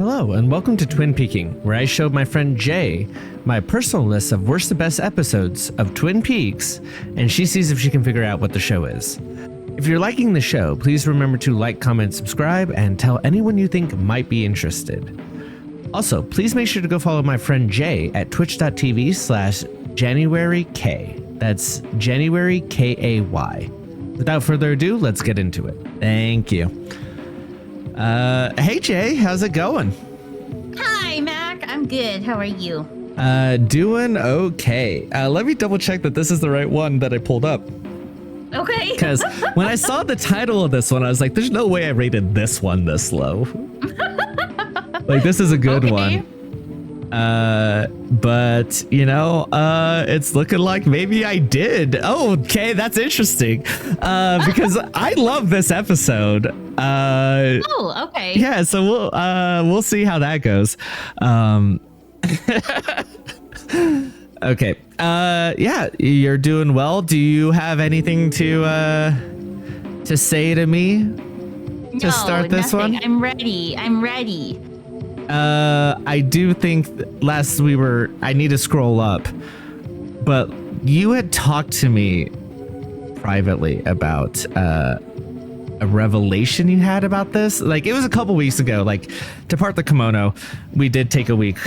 Hello, and welcome to Twin Peaking, where I showed my friend Jay my personal list of worst to best episodes of Twin Peaks, and she sees if she can figure out what the show is. If you're liking the show, please remember to like, comment, subscribe, and tell anyone you think might be interested. Also, please make sure to go follow my friend Jay at twitch.tv/JanuaryK. That's January K-A-Y. Without further ado, let's get into it. Thank you. Hey Jay, how's it going? Hi Mac, I'm good. How are you? Doing okay. Let me double check that this is the right one that I pulled up. Okay. Because when I saw the title of this one, I was like, there's no way I rated this one this low. Like, this is a good one. But you know, it's looking like maybe I did. Oh, okay, that's interesting. Because I love this episode. Oh, okay. Yeah, so we'll see how that goes. Okay. Yeah, you're doing well. Do you have anything to say to me to start this nothing. one? I'm ready. I do think I need to scroll up, but you had talked to me privately about a revelation you had about this. Like, it was a couple weeks ago. Like, to part the kimono, we did take a week,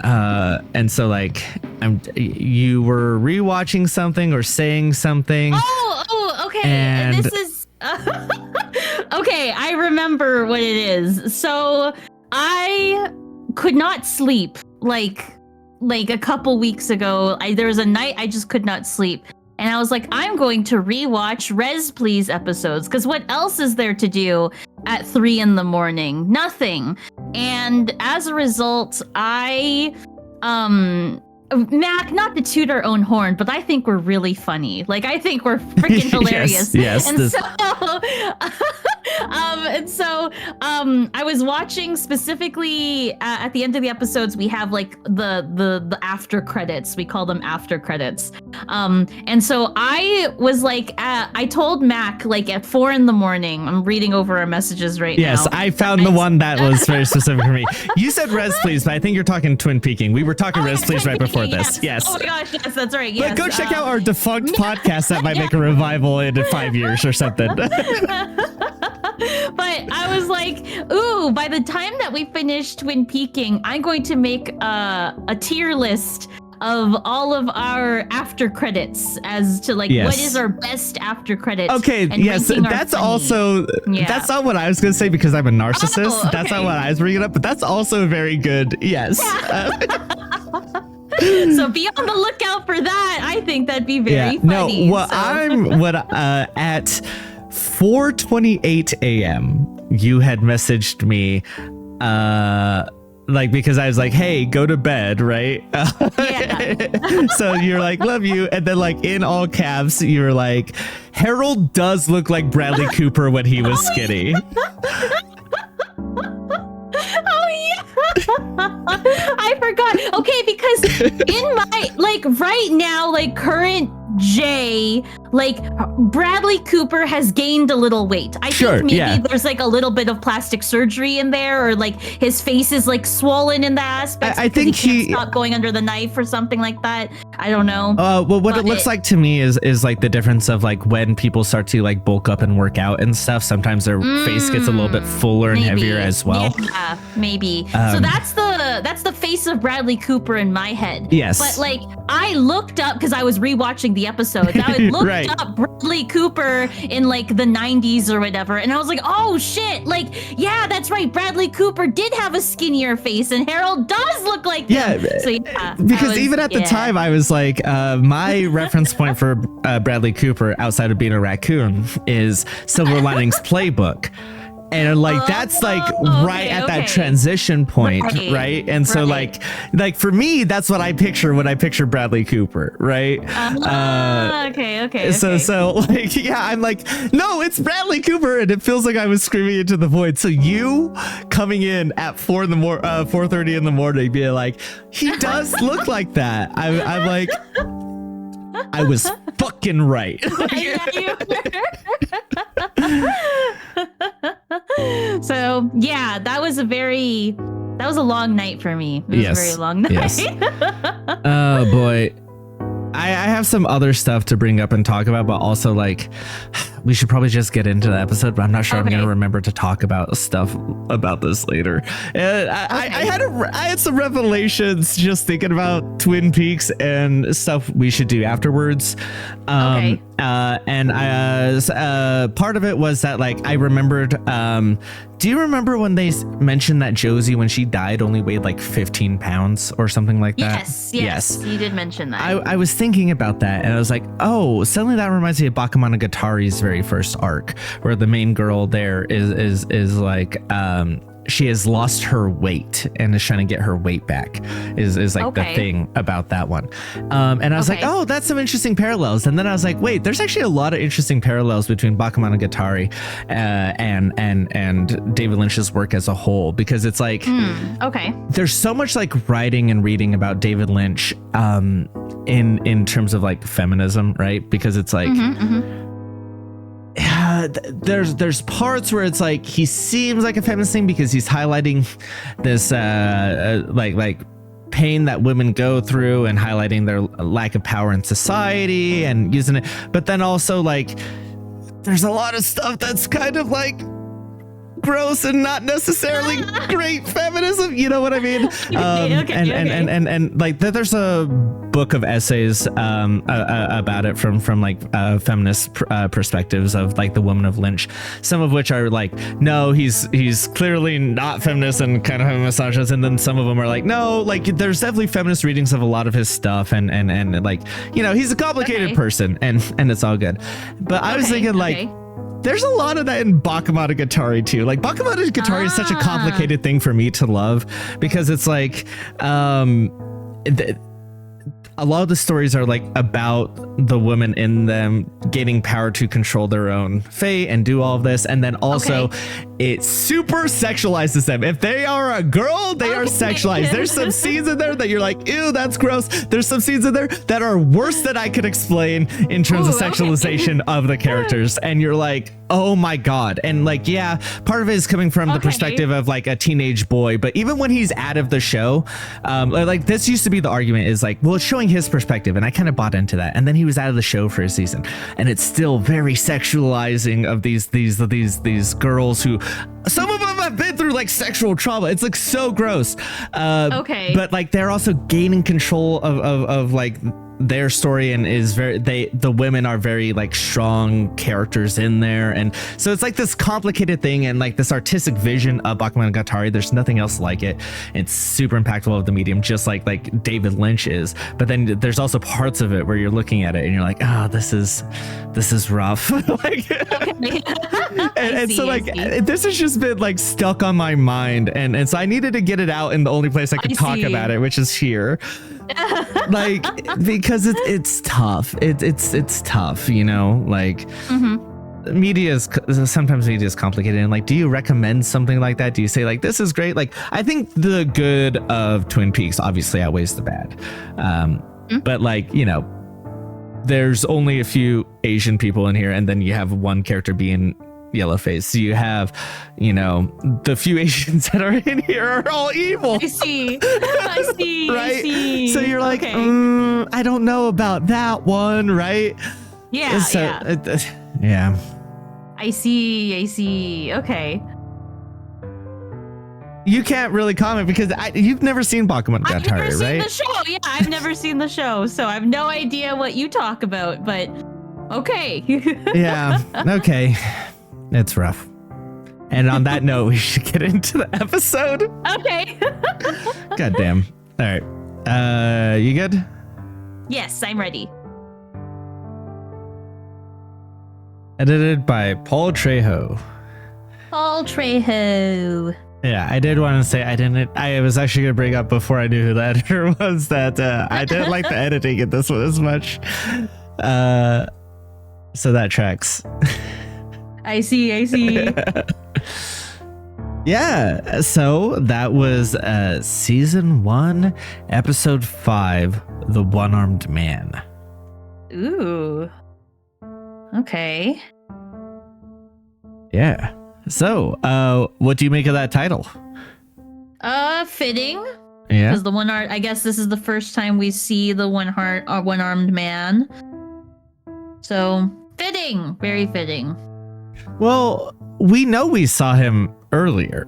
and so like you were rewatching something or saying something. Oh, okay. And this is okay. I remember what it is. So I could not sleep like a couple weeks ago. There was a night I just could not sleep. And I was like, I'm going to rewatch Res Please episodes, because what else is there to do at 3 a.m? Nothing. And as a result, Mac, not to toot our own horn, but I think we're really funny. Like, I think we're freaking hilarious. Yes. I was watching specifically at the end of the episodes, we have like the after credits. We call them after credits. And so I was like, I told Mac like at 4 a.m. I'm reading over our messages right now. Yes, I found the one that was very specific for me. You said Res Please, but I think you're talking Twin Peaking. We were talking Res Please right before this. Yes. Oh my gosh, yes, that's right. Yes. But go check out our defunct podcast that might make a revival in 5 years or something. But I was like, ooh, by the time that we finish Twin Peaking, I'm going to make a tier list of all of our after credits as to like what is our best after credits. Okay, yes, that's also that's not what I was going to say because I'm a narcissist. Oh, okay. That's not what I was bringing up, but that's also very good. Yes. So be on the lookout for that. I think that'd be very funny. No, at 4:28 a.m. you had messaged me like, because I was like, hey, go to bed, right? Yeah. So you're like, love you, and then like in all caps you were like, Harold does look like Bradley Cooper when he was skinny. Oh yeah. I forgot. Okay, because in my like right now, like current Jay, like Bradley Cooper has gained a little weight. I think maybe there's like a little bit of plastic surgery in there, or like his face is like swollen in that aspect. I think he can't stop going under the knife or something like that. I don't know. Well, what it looks like to me is like the difference of like when people start to like bulk up and work out and stuff. Sometimes their face gets a little bit fuller and heavier as well. Yeah, maybe. So that's the face of Bradley Cooper in my head. Yes. But like I looked up because I was rewatching the episodes. I looked up Bradley Cooper in like the 90s or whatever, and I was like, oh shit, like yeah, that's right. Bradley Cooper did have a skinnier face, and Harold does look like him. So yeah, because even at the time I was like, my reference point for Bradley Cooper outside of being a raccoon is Silver Linings Playbook. And like that's like at that transition point, right? And so like for me, that's what I picture when I picture Bradley Cooper, right? Okay. So like I'm like, no, it's Bradley Cooper, and it feels like I was screaming into the void. So you coming in at 4:30 in the morning, being like, he does look like that. I'm like, I was fucking right. So yeah, that was a very That was a long night for me. It was Yes. a very long night. Yes. Oh boy. I have some other stuff to bring up and talk about, but also like we should probably just get into the episode, but I'm not sure I'm Okay. going to remember to talk about stuff about this later. I had some revelations just thinking about Twin Peaks and stuff we should do afterwards. Okay. And part of it was that like I remembered, do you remember when they mentioned that Josie, when she died, only weighed like 15 pounds or something like that? Yes. You did mention that. I was thinking about that and I was like, oh, suddenly that reminds me of Bakemonogatari's very first arc, where the main girl there is like she has lost her weight and is trying to get her weight back is like the thing about that one. And I was like, oh, that's some interesting parallels. And then I was like, wait, there's actually a lot of interesting parallels between Bakemonogatari and David Lynch's work as a whole, because it's like, there's so much like writing and reading about David Lynch in terms of like feminism, right? Because it's like, there's parts where it's like he seems like a feminist thing because he's highlighting this like pain that women go through and highlighting their lack of power in society and using it, but then also like there's a lot of stuff that's kind of like gross and not necessarily great feminism, you know what I mean? And like there's a book of essays about it from like feminist perspectives of like the woman of Lynch, some of which are like, no, he's clearly not feminist and kind of a misogynist, and then some of them are like, no, like there's definitely feminist readings of a lot of his stuff, and like, you know, he's a complicated person, and it's all good. But I was thinking like, there's a lot of that in Bakemonogatari too. Like Bakemonogatari is such a complicated thing for me to love, because it's like a lot of the stories are like about the women in them gaining power to control their own fate and do all of this, and then also it super sexualizes them. If they are a girl, they are sexualized. There's some scenes in there that you're like, ew, that's gross. There's some scenes in there that are worse than I could explain in terms of sexualization of the characters, and you're like, oh my god. And like, yeah, part of it is coming from the perspective of like a teenage boy, but even when he's out of the show, like this used to be the argument is like, well, it's showing his perspective, and I kind of bought into that, and then he was out of the show for a season, and it's still very sexualizing of these girls who, some of them have been through like sexual trauma. It's like so gross. But like they're also gaining control of like their story, and is the women are very like strong characters in there, and so it's like this complicated thing, and like this artistic vision of Bakemonogatari, there's nothing else like it. It's super impactful of the medium, just like David Lynch is. But then there's also parts of it where you're looking at it and you're like, oh, this is rough. Like, and so like this has just been like stuck on my mind, and so I needed to get it out in the only place I could talk about it, which is here. Like, because it's tough. It's tough, you know, like sometimes media is complicated, and like, do you recommend something like that? Do you say like, this is great? Like, I think the good of Twin Peaks obviously outweighs the bad. But like, you know, there's only a few Asian people in here, and then you have one character being Yellowface. So you have, you know, the few Asians that are in here are all evil. I see. Right? I see. So you're like, I don't know about that one, right? Yeah. So, yeah. I see. Okay. You can't really comment because you've never seen Bakemonogatari, right? I've never seen the show. Yeah, I've never seen the show, so I have no idea what you talk about. But okay. Yeah. Okay. It's rough. And on that note, we should get into the episode. Okay. God damn. All right. You good? Yes, I'm ready. Edited by Paul Trejo. Paul Trejo. Yeah, I did want to say I was actually going to bring up before I knew who the editor was that I didn't like the editing in this one as much. So that tracks. I see. Yeah, so that was season 1, episode 5, The One-Armed Man. Ooh. Okay. Yeah. So, what do you make of that title? Fitting. Yeah. Because the one art, I guess this is the first time we see the one-armed man. So fitting, very fitting. Well, we know we saw him earlier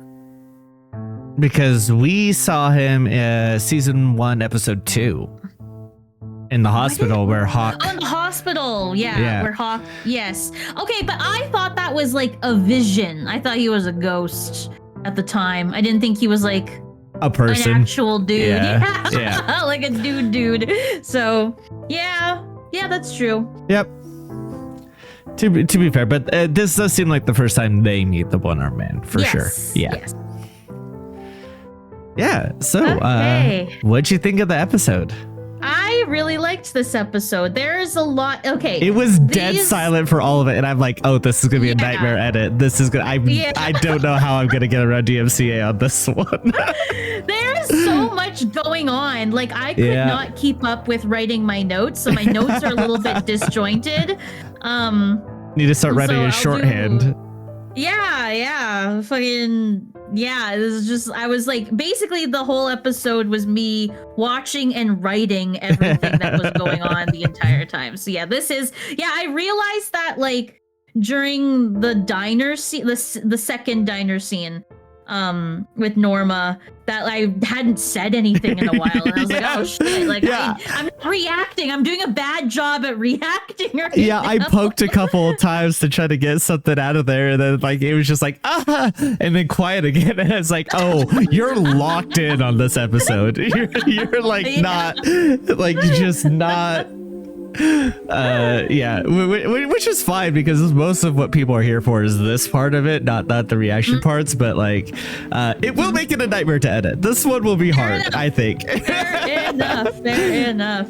because we saw him season 1, episode 2 in the hospital where Hawk. Oh, in the hospital. Yeah. Yeah, where Hawk. Yes. Okay, but I thought that was like a vision. I thought he was a ghost at the time. I didn't think he was like A person. an actual dude. Yeah, yeah. Like a dude. So, yeah, that's true. Yep. To be fair, but this does seem like the first time they meet the one-armed man, for sure. Yeah. Yes. Yeah. So, Okay. what'd you think of the episode? I really liked this episode. There's a lot. Okay. It was dead these- silent for all of it, and I'm like, oh, this is gonna be a Yeah. nightmare edit. This is gonna. I don't know how I'm gonna get around DMCA on this one. There's so much going on. Like I could Yeah. not keep up with writing my notes, so my notes are a little bit disjointed. Need to start So writing a I'll shorthand. Yeah. Fucking yeah. This is just I was like basically the whole episode was me watching and writing everything that was going on the entire time. So yeah, I realized that like during the diner scene, the second diner scene, with Norma, that I hadn't said anything in a while, and I was like, oh shit, like Yeah. I'm not reacting. I'm doing a bad job at reacting. Right Yeah, I now. poked a couple of times to try to get something out of there, and then like it was just like and then quiet again, and it's like, oh, you're locked in on this episode. You're like Yeah. not like just not. Which is fine because most of what people are here for is this part of it, not the reaction parts. But like, it will make it a nightmare to edit. This one will be hard, enough. I think. Fair enough.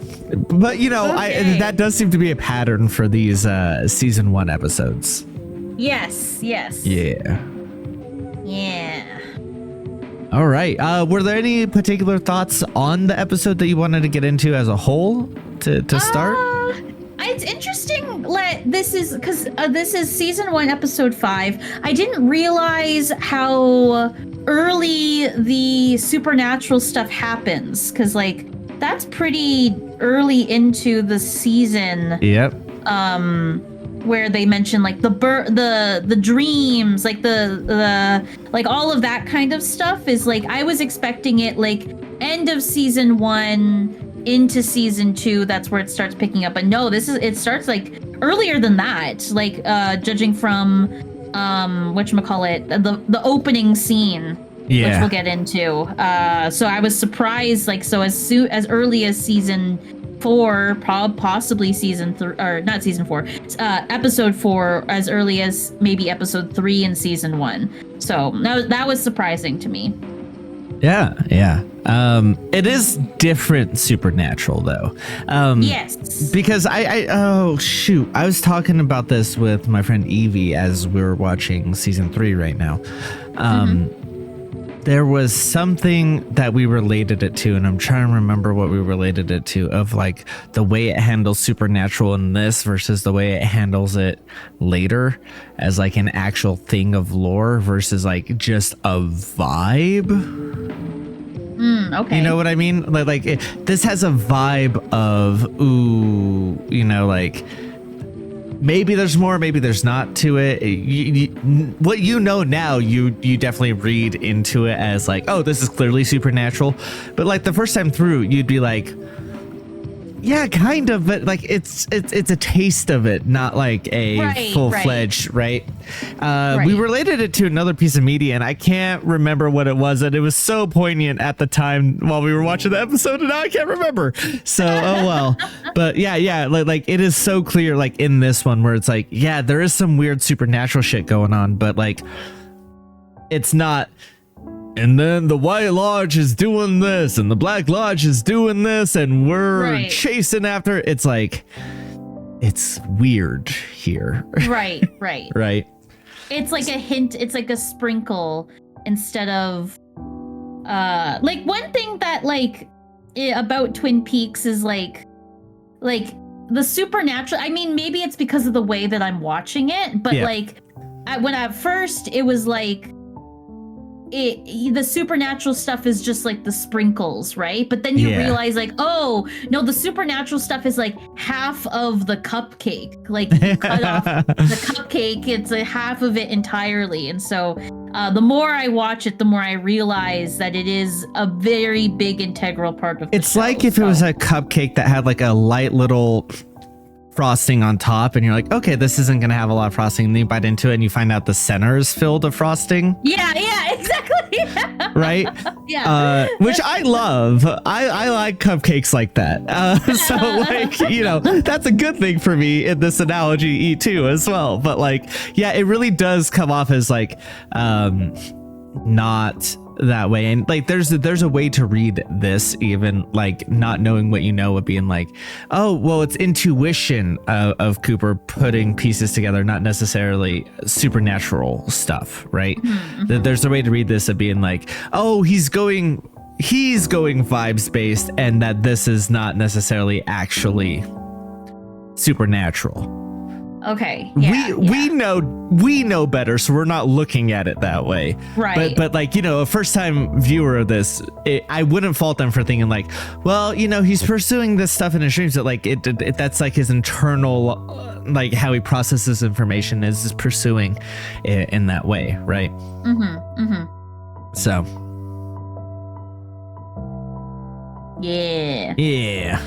But you know, Okay. that does seem to be a pattern for these season 1 episodes. Yes. Yeah. Yeah. All right. Were there any particular thoughts on the episode that you wanted to get into as a whole to start? It's interesting. This is because this is season 1, episode 5. I didn't realize how early the supernatural stuff happens, because like that's pretty early into the season. Yep. Where they mention like the dreams, like the like all of that kind of stuff is like I was expecting it like end of season 1 into season 2. That's where it starts picking up, but no, it starts like earlier than that, like judging from whatchamacallit, the opening scene, which we'll get into. So I was surprised, like, so as early as season 4, possibly season 3, or not season 4, episode 4, as early as maybe episode 3 in season 1. So that was surprising to me. Yeah. It is different supernatural though. Yes. Because I was talking about this with my friend Evie as we were watching season 3 right now. There was something that we related it to, and I'm trying to remember what we related it to, of like the way it handles supernatural in this versus the way it handles it later as like an actual thing of lore versus like just a vibe. Okay. You know what I mean? Like this has a vibe of, ooh, you know, like maybe there's more, maybe there's not to it. What you know now, you definitely read into it as like, oh, this is clearly supernatural. But like the first time through, you'd be like, yeah, kind of, but like it's a taste of it, not like a full-fledged, right? We related it to another piece of media, and I can't remember what it was, and it was so poignant at the time while we were watching the episode, and now I can't remember. So, oh well. But yeah, like it is so clear, like in this one, where it's like, yeah, there is some weird supernatural shit going on, but like it's not. And then the White Lodge is doing this, and the Black Lodge is doing this, and we're chasing after. It's like, it's weird here. Right. Right. It's like a hint. It's like a sprinkle instead of, like one thing that like about Twin Peaks is like the supernatural. I mean, maybe it's because of the way that I'm watching it, but like when at first it was like. the supernatural stuff is just like the sprinkles, right? But then you Yeah. realize like, oh no, the supernatural stuff is like half of the cupcake. Like you cut off the cupcake, it's a half of it entirely. And so the more I watch it, the more I realize that it is a very big integral part of the It's show. like if it was a cupcake that had like a light little frosting on top, and you're like, okay, this isn't gonna have a lot of frosting, and then you bite into it and you find out the center is filled with frosting. Yeah, exactly. Right? Yeah. Which I love. I like cupcakes like that. So like, you know, that's a good thing for me in this analogy too as well. But like, yeah, it really does come off as like not that way. And like there's a way to read this, even like not knowing what you know, of being like, oh well, it's intuition of Cooper putting pieces together, not necessarily supernatural stuff, right? Mm-hmm. There's a way to read this of being like, oh, he's going vibes based, and that this is not necessarily actually supernatural. Okay. Yeah, we know better, so we're not looking at it that way. Right. But like, you know, a first time viewer of this, I wouldn't fault them for thinking like, well, you know, he's pursuing this stuff in his dreams, that like it that's like his internal like how he processes information is pursuing it in that way, right? So yeah. yeah.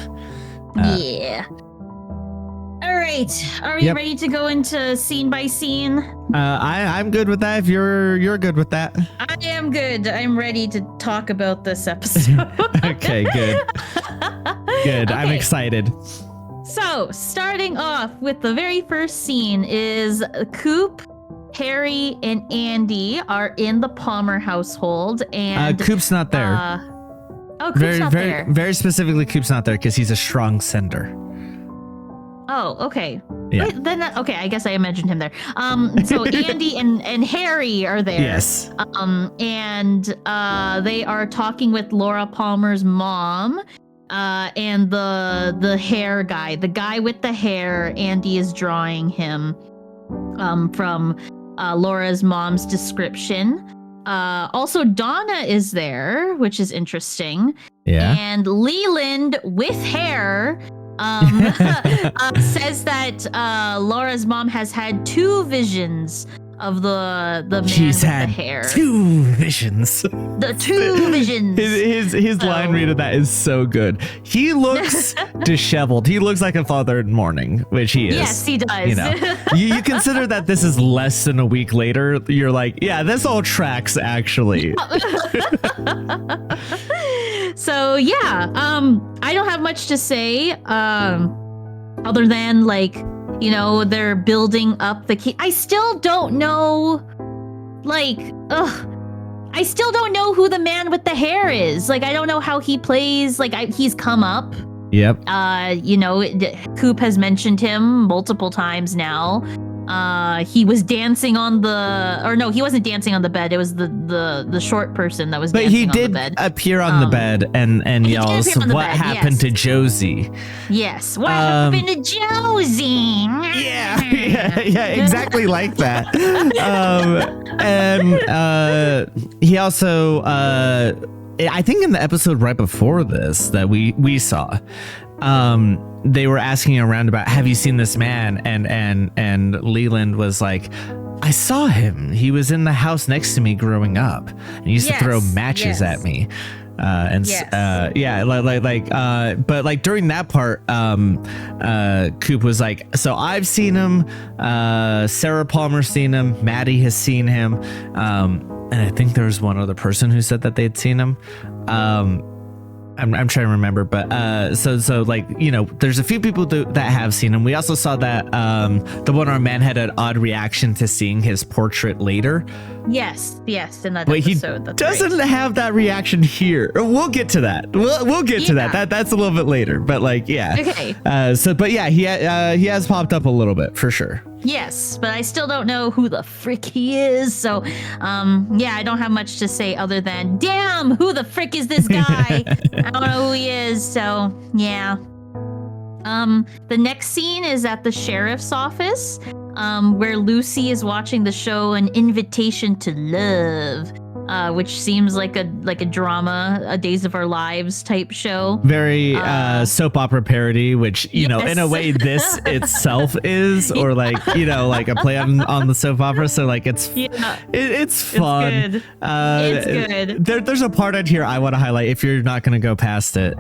All right. Are we Yep. ready to go into scene by scene? I'm good with that if you're good with that. I am good. I'm ready to talk about this episode. Okay, good. Good. I'm Okay. excited. So, starting off with the very first scene is Coop, Harry, and Andy are in the Palmer household, and Coop's not there. Coop's very, not very, there. very specifically, Coop's not there because he's a strong sender. Oh, okay. Yeah. Wait, then okay, I guess I imagined him there. So Andy and Harry are there. Yes. And they are talking with Laura Palmer's mom, and the hair guy, the guy with the hair. Andy is drawing him, from Laura's mom's description. Also, Donna is there, which is interesting. Yeah. And Leland with hair says that Laura's mom has had 2 visions of the man She's with the had hair. 2 visions. The 2 visions. His line read of that is so good. He looks disheveled. He looks like a father in mourning, which he is. Yes, he does. You know, you consider that this is less than a week later. You're like, yeah, this all tracks actually. So yeah, I don't have much to say, other than like, you know, they're building up the key. I still don't know, like, I still don't know who the man with the hair is. Like, I don't know how he plays. Like, he's come up. Yep. You know, Coop has mentioned him multiple times now. He was dancing on he wasn't dancing on the bed. It was the short person that was But dancing he on the did bed. appear on the bed and he did yells, appear on the "What bed, happened yes. to Josie?" Yes. What happened to Josie? Yeah, exactly like that. And he also, I think in the episode right before this that we saw, they were asking around about, have you seen this man? And Leland was like, I saw him. He was in the house next to me growing up, and he used to throw matches at me. But like during that part, Coop was like, so I've seen him, Sarah Palmer's seen him, Maddie has seen him, and I think there was one other person who said that they'd seen him. I'm trying to remember, but so like, you know, there's a few people that have seen him. We also saw that the one-armed man had an odd reaction to seeing his portrait later. Yes, in that But he episode. That's doesn't right. have that reaction here. We'll get to that. We'll get to that. That's a little bit later. But like, yeah. Okay. But yeah, he has popped up a little bit for sure. Yes, but I still don't know who the frick he is. So, I don't have much to say other than, damn, who the frick is this guy? I don't know who he is. So, yeah. The next scene is at the sheriff's office, where Lucy is watching the show An Invitation to Love. which seems like a drama, a Days of Our Lives type show. Very soap opera parody, which you know, in a Yes. way, this itself is, or like you know, like a play on the soap opera. So like it's Yeah. it's fun. It's good. It's good. There's a part on here I want to highlight if you're not going to go past it.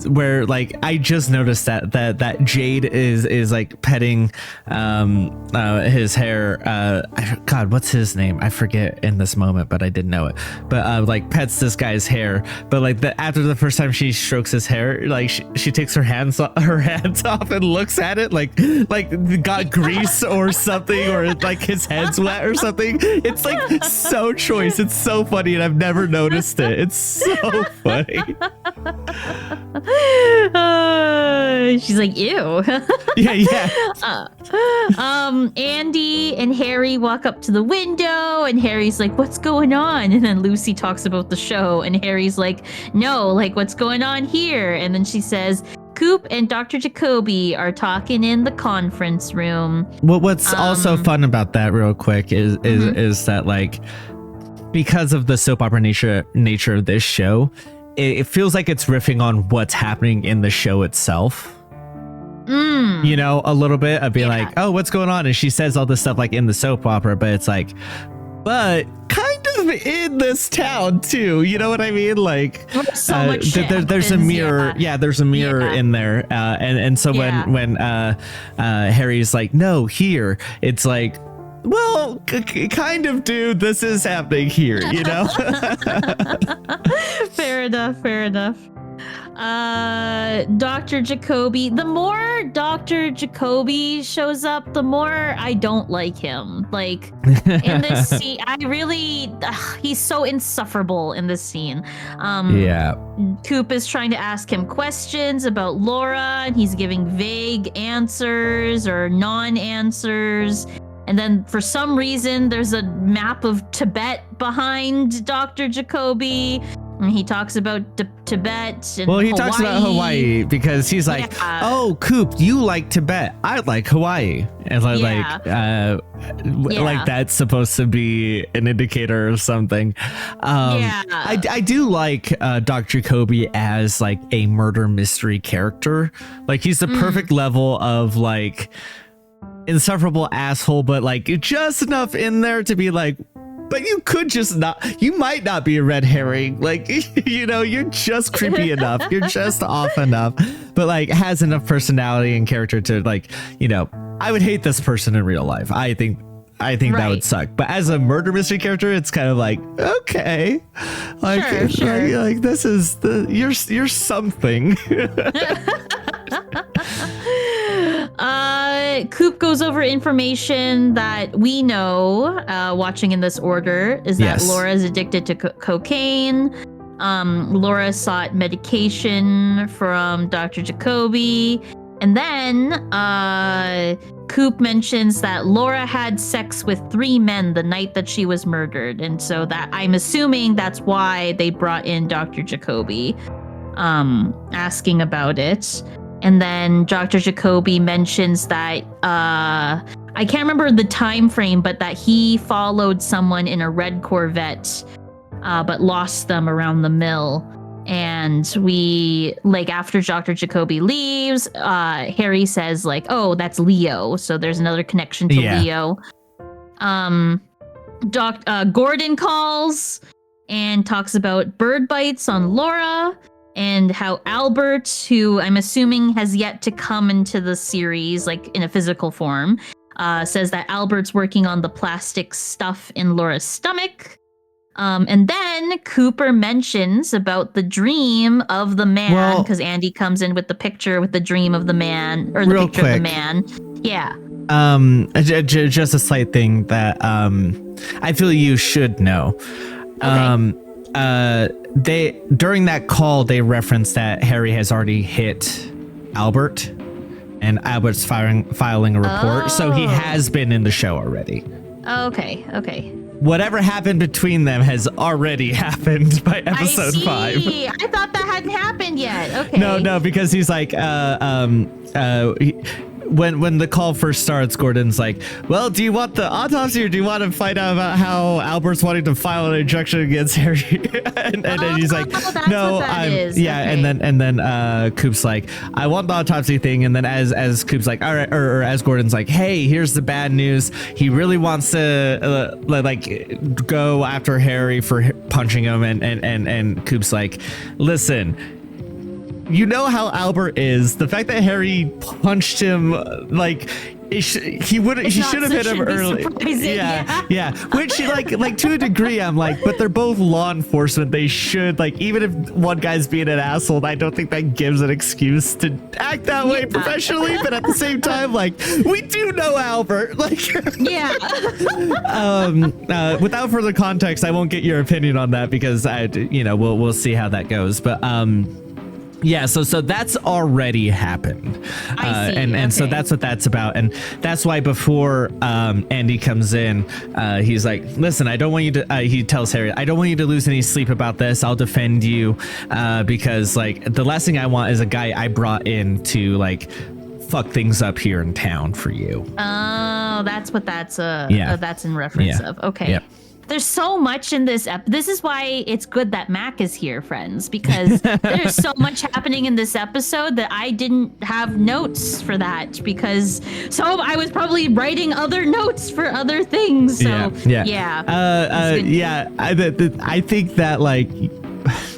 Where like I just noticed that Jade is like petting his hair. God, what's his name? I forget in this moment, but I did know it. But like pets this guy's hair. But like after the first time she strokes his hair, like she takes her hands off and looks at it like got grease or something, or like his head's wet or something. It's like so choice. It's so funny, and I've never noticed it. It's so funny. She's like, ew. Yeah. Andy and Harry walk up to the window, and Harry's like, what's going on? And then Lucy talks about the show, and Harry's like, no, like, what's going on here? And then she says, Coop and Dr. Jacoby are talking in the conference room. What's also fun about that, real quick, is that like because of the soap opera nature of this show, it feels like it's riffing on what's happening in the show itself. You know, a little bit of being like, oh, what's going on? And she says all this stuff like in the soap opera, but it's like, but kind of in this town too. You know what I mean? Like, so much shit there's a happens, mirror. Yeah, there's a mirror in there. And so when Harry's like, no, here, it's like, well, kind of, dude, this is happening here, you know? Fair enough. Dr. Jacoby, the more Dr. Jacoby shows up, the more I don't like him. Like in this scene, he's so insufferable in this scene. Yeah. Coop is trying to ask him questions about Laura, and he's giving vague answers or non-answers. And then for some reason, there's a map of Tibet behind Dr. Jacoby. And he talks about Tibet and Well, he Hawaii. talks about Hawaii because he's like, oh, Coop, you like Tibet. I like Hawaii. And like that's supposed to be an indicator of something. I do like Dr. Jacoby as like a murder mystery character. Like he's the perfect level of like insufferable asshole, but like just enough in there to be like, but you could just not, you might not be a red herring. Like, you know, you're just creepy enough. You're just off enough, but like has enough personality and character to like, you know, I would hate this person in real life. I think that would suck. But as a murder mystery character, it's kind of like, okay, like, sure. like this is you're something. Coop goes over information that we know, watching in this order, is that Laura is addicted to cocaine. Laura sought medication from Dr. Jacoby. And then Coop mentions that Laura had sex with 3 men the night that she was murdered. And so that I'm assuming that's why they brought in Dr. Jacoby, asking about it. And then Dr. Jacoby mentions that I can't remember the time frame, but that he followed someone in a red Corvette, but lost them around the mill. And we, like, after Dr. Jacoby leaves, Harry says like, oh, that's Leo. So there's another connection to Leo. Gordon calls and talks about bird bites on Laura. And how Albert, who I'm assuming has yet to come into the series, like in a physical form, says that Albert's working on the plastic stuff in Laura's stomach. And then Cooper mentions about the dream of the man, because Andy comes in with the picture with the dream of the man, or the picture of the man. Yeah. Just a slight thing that I feel you should know. Okay. They during that call they referenced that Harry has already hit Albert, and Albert's filing a report, so he has been in the show already. Okay. Whatever happened between them has already happened by episode 5. I thought that hadn't happened yet. Okay. No, because he's like when the call first starts, Gordon's like, well, do you want the autopsy or do you want to find out about how Albert's wanting to file an injunction against Harry? and then he's like, no, Okay. and then Coop's like, I want the autopsy thing. And then as Coop's like, all right, or as Gordon's like, hey, here's the bad news. He really wants to like go after Harry for punching him. And Coop's like, listen, you know how Albert is. The fact that Harry punched him, like, he should have hit him early. Yeah. Which, like to a degree, I'm like, but they're both law enforcement. They should, like, even if one guy's being an asshole, I don't think that gives an excuse to act that way professionally. But at the same time, like, we do know Albert. Like, Yeah. Without further context, I won't get your opinion on that because we'll see how that goes. But yeah, so that's already happened. I see. And so Okay. that's what that's about. And that's why before Andy comes in, he's like, listen, I don't want you to, he tells Harry, I don't want you to lose any sleep about this. I'll defend you because, like, the last thing I want is a guy I brought in to, like, fuck things up here in town for you. Oh, that's what that's that's in reference Yeah. of. Okay. Yep. There's so much in this this is why it's good that Mac is here, friends, because there's so much happening in this episode that I didn't have notes for that because I was probably writing other notes for other things. So yeah. I think that, like,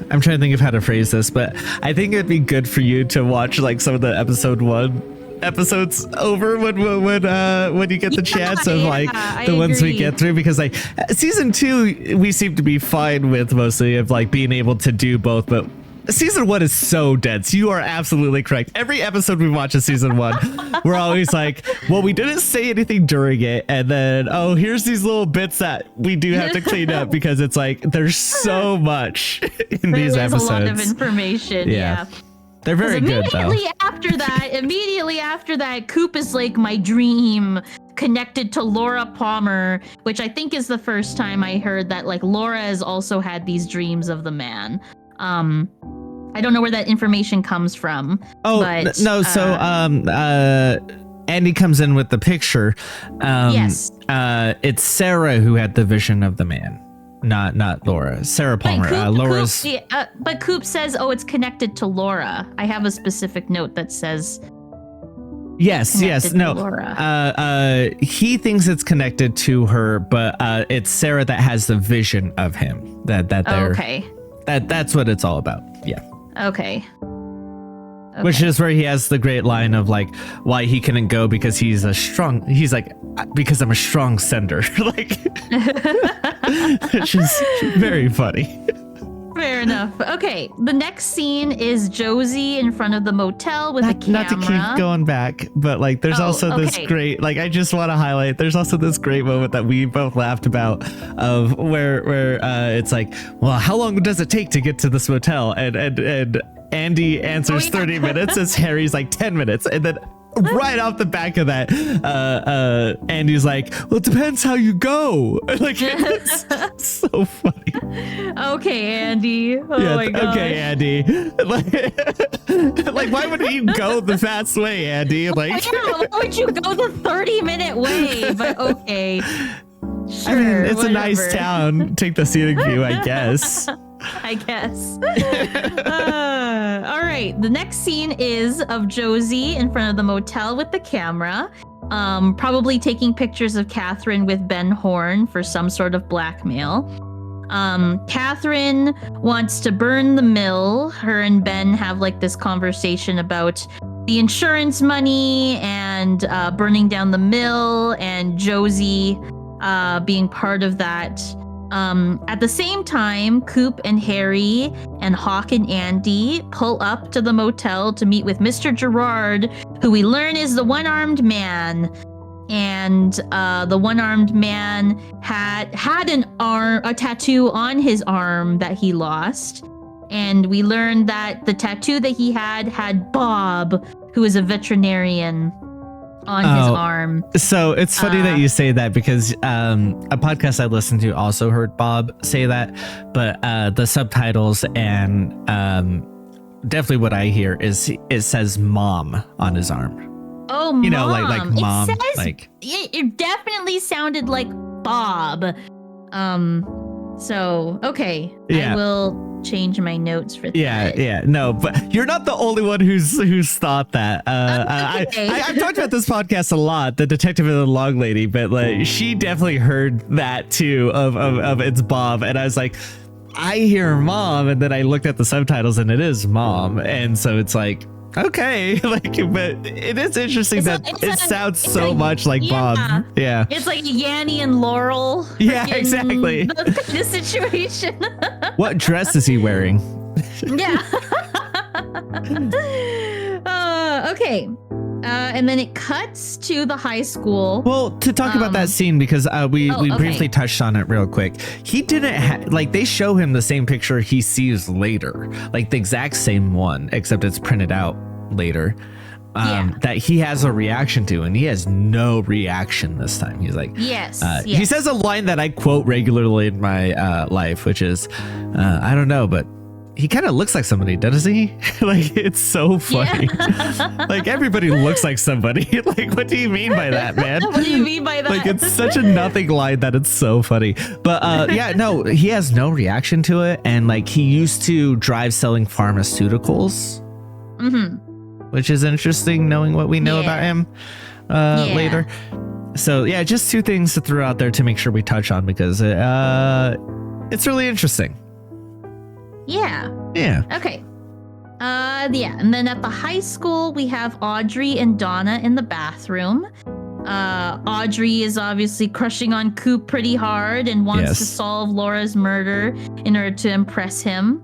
I'm trying to think of how to phrase this, but I think it'd be good for you to watch, like, some of the episode 1 episodes over when you get the chance of, like, the ones we get through, because, like, season 2 we seem to be fine with mostly of, like, being able to do both, but season 1 is so dense. You are absolutely correct. Every episode we watch of season 1, we're always like, well, we didn't say anything during it, and then, oh, here's these little bits that we do have to clean up because it's like there's so much in these episodes. There's a lot of information. Yeah. They're very good, though. Immediately after that, Coop is like, my dream connected to Laura Palmer, which I think is the first time I heard that, like, Laura has also had these dreams of the man. I don't know where that information comes from. Oh, but, no. So, Andy comes in with the picture. Yes. It's Sarah who had the vision of the man. Not Laura. Sarah Palmer. Laura's. But Coop says, "Oh, it's connected to Laura." I have a specific note that says, Yes. No. Laura. He thinks it's connected to her, but it's Sarah that has the vision of him. That they're. Okay. That's what it's all about. Yeah. Okay. Which is where he has the great line of, like, why he couldn't go because he's like, because I'm a strong sender. Like, which is very funny. Fair enough. Okay, the next scene is Josie in front of the motel with a camera. Not to keep going back, but, like, there's also this great, like, I just want to highlight, there's also this great moment that we both laughed about of where it's like, well, how long does it take to get to this motel? And Andy answers 30 minutes as Harry's like 10 minutes. And then right off the back of that, Andy's like, well, it depends how you go. Like, it's so funny. Okay, Andy. Oh my god. Okay, Andy. Like, why would you go the fast way, Andy? Like, why would you go the 30-minute way? But okay. Sure, I mean, it's whatever. a nice town. Take the scenic view, I guess. I guess. All right. The next scene is of Josie in front of the motel with the camera, probably taking pictures of Catherine with Ben Horn for some sort of blackmail. Catherine wants to burn the mill. Her and Ben have, like, this conversation about the insurance money and burning down the mill, and Josie being part of that. At the same time, Coop and Harry and Hawk and Andy pull up to the motel to meet with Mr. Gerard, who we learn is the one-armed man. And the one-armed man had a tattoo on his arm that he lost. And we learned that the tattoo that he had Bob, who is a veterinarian, on his arm. So it's funny that you say that, because a podcast I listened to also heard Bob say that, but the subtitles and definitely what I hear is it says mom on his arm. Oh, mom. You know, like mom. It says, Like it definitely sounded like Bob. So okay, Yeah. I will change my notes for that. yeah, no, but you're not the only one who's thought that. Okay. I've talked about this podcast a lot, the detective and the log lady, but like she definitely heard that too of it's Bob, and I was like, I hear mom, and then I looked at the subtitles and it is mom, and so it's like, okay, like, but it is interesting that it sounds so much like Bob. Yeah, It's like Yanni and Laurel. Yeah, freaking exactly. The situation. What dress is he wearing? Yeah. Okay. And then it cuts to the high school. Well, to talk about that scene, because we okay. briefly touched on it real quick. He didn't like, they show him the same picture he sees later, like the exact same one, except it's printed out later. That he has a reaction to, and he has no reaction this time. He's like, Yes. He says a line that I quote regularly in my life, which is, I don't know, but he kind of looks like somebody, doesn't he? Like, it's so funny. Yeah. Like, everybody looks like somebody. Like, what do you mean by that, man? What do you mean by that? Like, it's such a nothing line that it's so funny. But yeah, no, he has no reaction to it. And like, he used to drive selling pharmaceuticals, which is interesting knowing what we know about him later. So yeah, just two things to throw out there to make sure we touch on, because it's really interesting. Yeah. Okay. Yeah, and then at the high school we have Audrey and Donna in the bathroom. Audrey is obviously crushing on Coop pretty hard and wants to solve Laura's murder in order to impress him.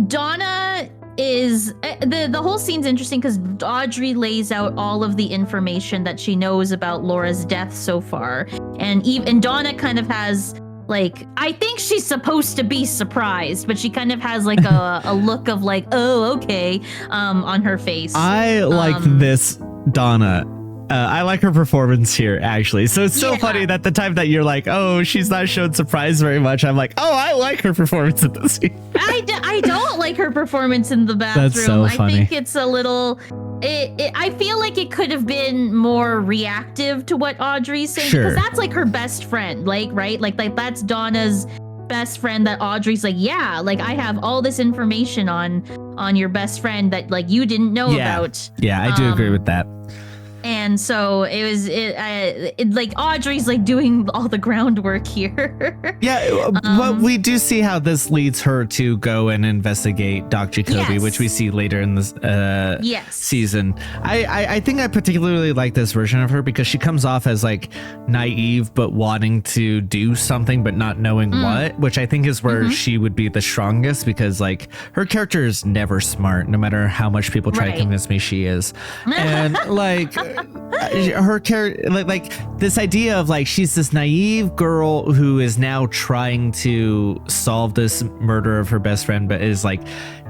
Donna is the whole scene's interesting because Audrey lays out all of the information that she knows about Laura's death so far, and Donna kind of has, like, I think she's supposed to be surprised, but she kind of has like a look of like, oh, okay, on her face. I like this Donna. I like her performance here, actually. So it's so funny that the time that you're like, oh, she's not shown surprise very much, I'm like, oh, I like her performance in this scene. I don't like her performance in the bathroom. That's so funny. I think it's a little... I feel like it could have been more reactive to what Audrey's saying, because that's like her best friend, like, right? Like that's Donna's best friend that Audrey's like, yeah, like I have all this information on your best friend that like you didn't know about. Yeah, I do agree with that. And so it was like Audrey's like doing all the groundwork here. Yeah, but we do see how this leads her to go and investigate Doc Jacoby, which we see later in this season. I think I particularly like this version of her because she comes off as like naive but wanting to do something but not knowing what, which I think is where she would be the strongest, because like her character is never smart, no matter how much people try to convince me she is. And like her character, like this idea of like she's this naive girl who is now trying to solve this murder of her best friend, but is like,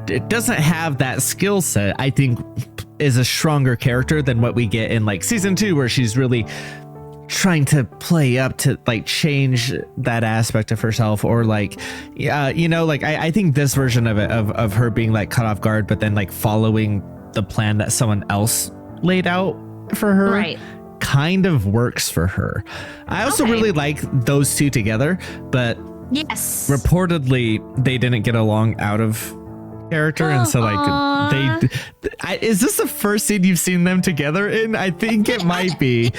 it doesn't have that skill set, I think is a stronger character than what we get in like season 2, where she's really trying to play up to like change that aspect of herself, or like you know, like I think this version of it of her being like caught off guard but then like following the plan that someone else laid out for her kind of works for her. I also really like those two together, but reportedly they didn't get along out of character, and so like is this the first scene you've seen them together in? I think it might be.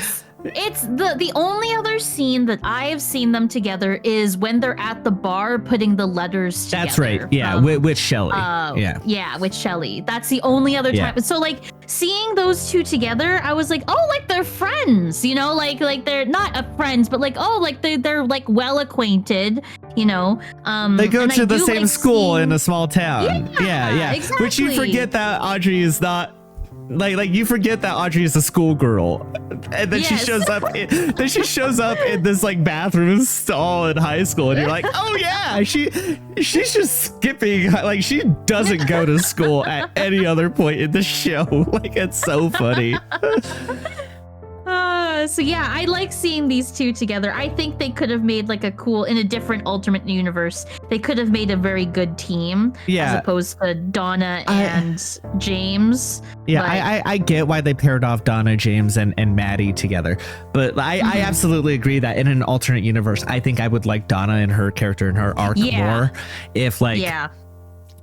It's the only other scene that I have seen them together is when they're at the bar putting the letters together. That's right. Yeah, with Shelly. Yeah, with Shelly. That's the only other time. So like seeing those two together, I was like, oh, like they're friends, you know, like they're not friends, but like, oh, like they're like well acquainted, you know. They go to the same school in a small town. Yeah, exactly. But you forget that Audrey is not. Like you forget that Audrey is a schoolgirl, and then she shows up. Then she shows up in this like bathroom stall in high school, and you're like, oh yeah, she's just skipping. Like she doesn't go to school at any other point in the show. Like it's so funny. So yeah, I like seeing these two together. I think they could have made like a cool, in a different alternate universe, they could have made a very good team. Yeah. As opposed to Donna and James. Yeah, But- I get why they paired off Donna, James, and Maddie together. But I absolutely agree that in an alternate universe, I think I would like Donna and her character and her arc more if like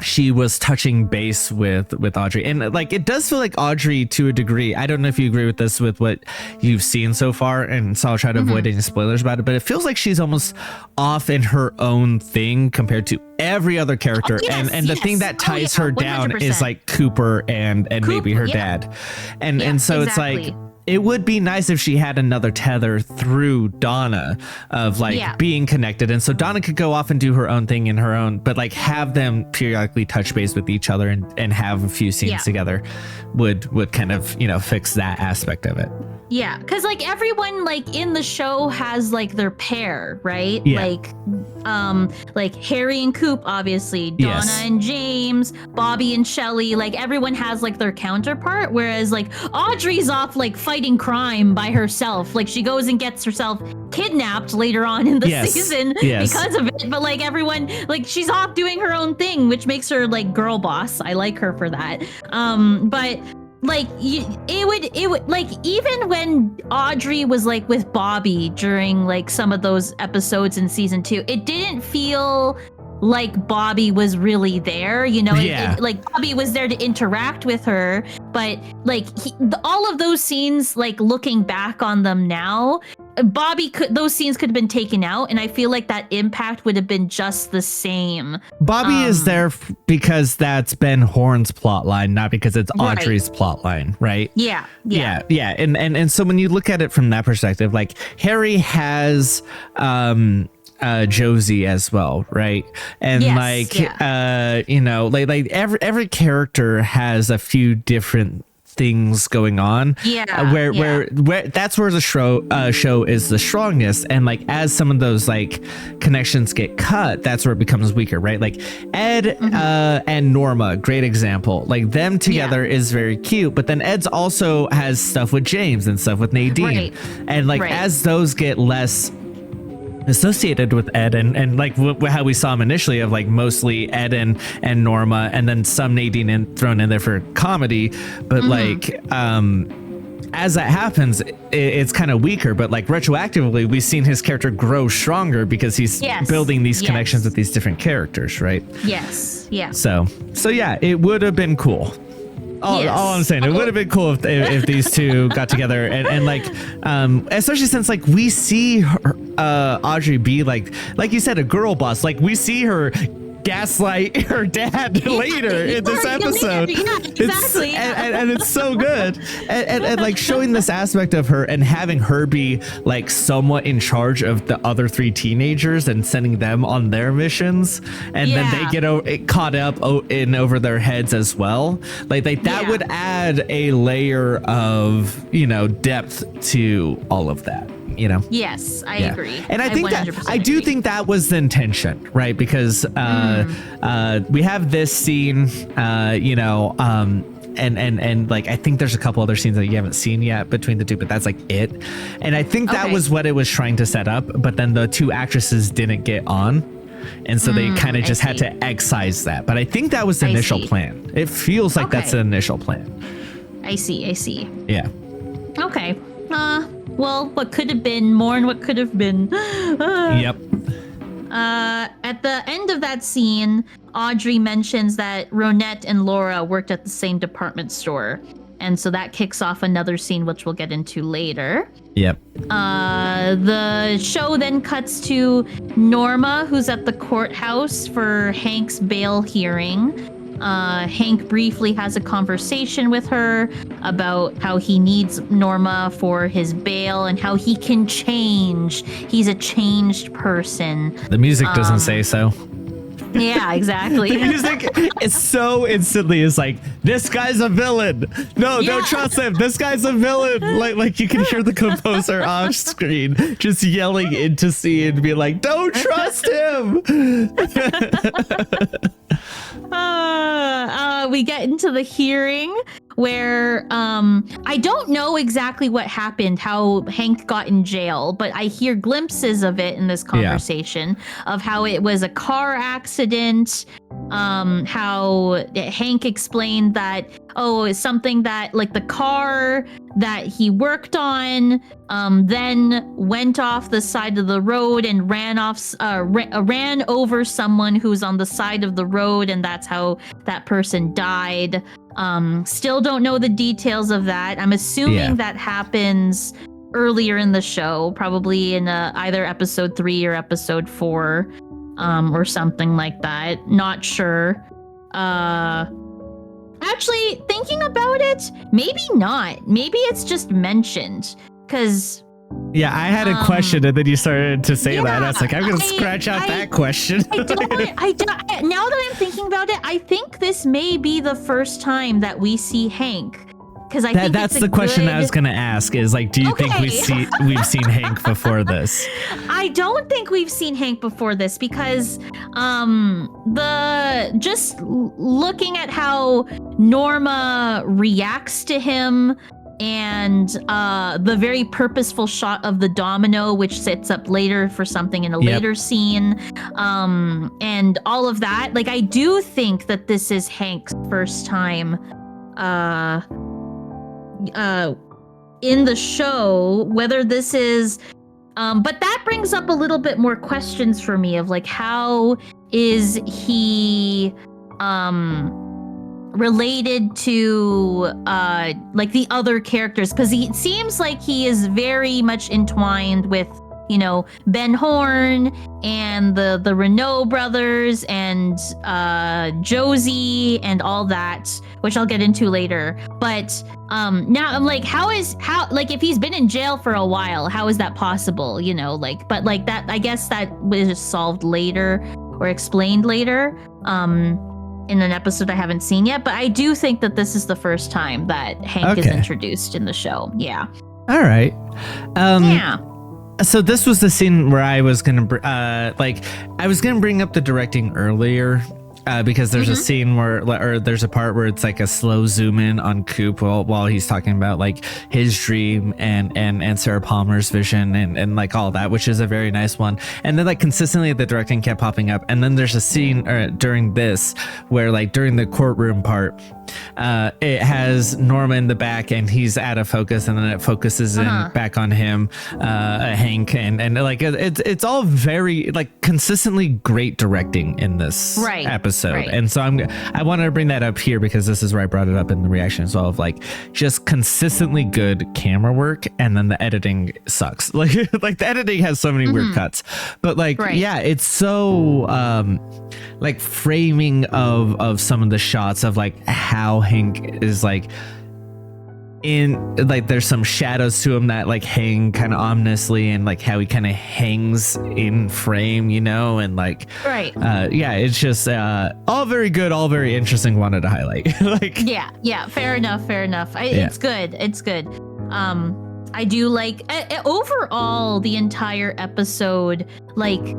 she was touching base with Audrey. And like it does feel like Audrey to a degree. I don't know if you agree with this with what you've seen so far, and so I'll try to avoid any spoilers about it, but it feels like she's almost off in her own thing compared to every other character. And the thing that ties her down 100%. is like Cooper and maybe her dad. And so it's like it would be nice if she had another tether through Donna of like being connected. And so Donna could go off and do her own thing in her own, but like have them periodically touch base with each other and have a few scenes together would kind of, you know, fix that aspect of it. Yeah, because like everyone like in the show has like their pair, right? Yeah. Like Harry and Coop, obviously, Donna and James, Bobby and Shelley, like everyone has like their counterpart, whereas like Audrey's off like fighting crime by herself. Like she goes and gets herself kidnapped later on in the season because of it. But like everyone, like she's off doing her own thing, which makes her like girl boss. I like her for that. But like it would like even when Audrey was like with Bobby during like some of those episodes in season 2, it didn't feel like Bobby was really there, you know. Like Bobby was there to interact with her, but like all of those scenes, like looking back on them now, those scenes could have been taken out, and I feel like that impact would have been just the same. Bobby is there because that's Ben Horn's plot line, not because it's Audrey's plot line, right? Yeah. And so when you look at it from that perspective, like Harry has Josie as well, right? And you know, like every character has a few different things going on, where that's where the show is the strongest. And like as some of those like connections get cut, that's where it becomes weaker, right? Like Ed and Norma, great example. Like them together is very cute, but then Ed's also has stuff with James and stuff with Nadine, and like as those get less associated with Ed and like how we saw him initially of like mostly Ed and Norma, and then some Nadine thrown in there for comedy, but like as that happens, it's kind of weaker, but like retroactively we've seen his character grow stronger because he's building these connections with these different characters, right? So yeah, it would have been cool. All I'm saying, it would have been cool if these two got together and like, especially since like we see her, Audrey be like you said, a girl boss. Like we see her gaslight her dad later in this episode. And it's so good. And like showing this aspect of her and having her be like somewhat in charge of the other 3 teenagers and sending them on their missions, and then they get caught up in over their heads as well. Like that would add a layer of, you know, depth to all of that. You know. Yes, I agree. And I think I do think that was the intention, right? Because we have this scene, you know, and like I think there's a couple other scenes that you haven't seen yet between the two, but that's like it. And I think that was what it was trying to set up, but then the 2 actresses didn't get on. And so they kind of just had to excise that. But I think that was the initial plan. It feels like that's the initial plan. I see. Yeah. Okay. Well, what could have been more and what could have been. Yep. At the end of that scene, Audrey mentions that Ronette and Laura worked at the same department store. And so that kicks off another scene, which we'll get into later. Yep. The show then cuts to Norma, who's at the courthouse for Hank's bail hearing. Hank briefly has a conversation with her about how he needs Norma for his bail and how he can change. He's a changed person. The music doesn't say so. Yeah, exactly. The music is so instantly is like, this guy's a villain. No, don't trust him. This guy's a villain. Like you can hear the composer off screen just yelling into scene, be like, don't trust him. We get into the hearing where I don't know exactly what happened, how Hank got in jail, but I hear glimpses of it in this conversation of how it was a car accident. How Hank explained that, it's something that like the car that he worked on then went off the side of the road and ran over someone who's on the side of the road, and that's how that person died. Still don't know the details of that. I'm assuming that happens earlier in the show, probably in either episode 3 or episode 4. Or something like that. Not sure. Actually, thinking about it, maybe not. Maybe it's just mentioned. Because... Yeah, I had a question, and then you started to say that. And I was like, I'm going to scratch out that question. Now that I'm thinking about it, I think this may be the first time that we see Hank. Because I think that's the question I was going to ask is like, do you think we've seen Hank before this? I don't think we've seen Hank before this because just looking at how Norma reacts to him and the very purposeful shot of the domino, which sets up later for something in a later scene, and all of that, like I do think that this is Hank's first time in the show, whether this is but that brings up a little bit more questions for me of like, how is he related to like the other characters, because he seems like he is very much entwined with, you know, Ben Horn and the Renault brothers and Josie and all that, which I'll get into later. But now I'm like, how if he's been in jail for a while, how is that possible? You know, like, but like that, I guess that was solved later or explained later in an episode I haven't seen yet. But I do think that this is the first time that Hank is introduced in the show. Yeah. All right. Yeah. So this was the scene where I was gonna bring up the directing earlier, because there's a scene or there's a part where it's like a slow zoom in on Coop while he's talking about like his dream and Sarah Palmer's vision and like all that, which is a very nice one. And then like consistently the directing kept popping up. And then there's a scene during this where like during the courtroom part, it has Norma in the back and he's out of focus, and then it focuses in back on him, Hank, and like it's all very like consistently great directing in this episode. And so I wanted to bring that up here because this is where I brought it up in the reaction as well, of like just consistently good camera work, and then the editing sucks. Like the editing has so many weird cuts, but like it's so like framing of some of the shots of like how Hank is like in, like there's some shadows to him that like hang kind of ominously, and like how he kind of hangs in frame, you know, and like it's just all very good, all very interesting. Wanted to highlight like fair enough. It's good. I do like overall the entire episode, like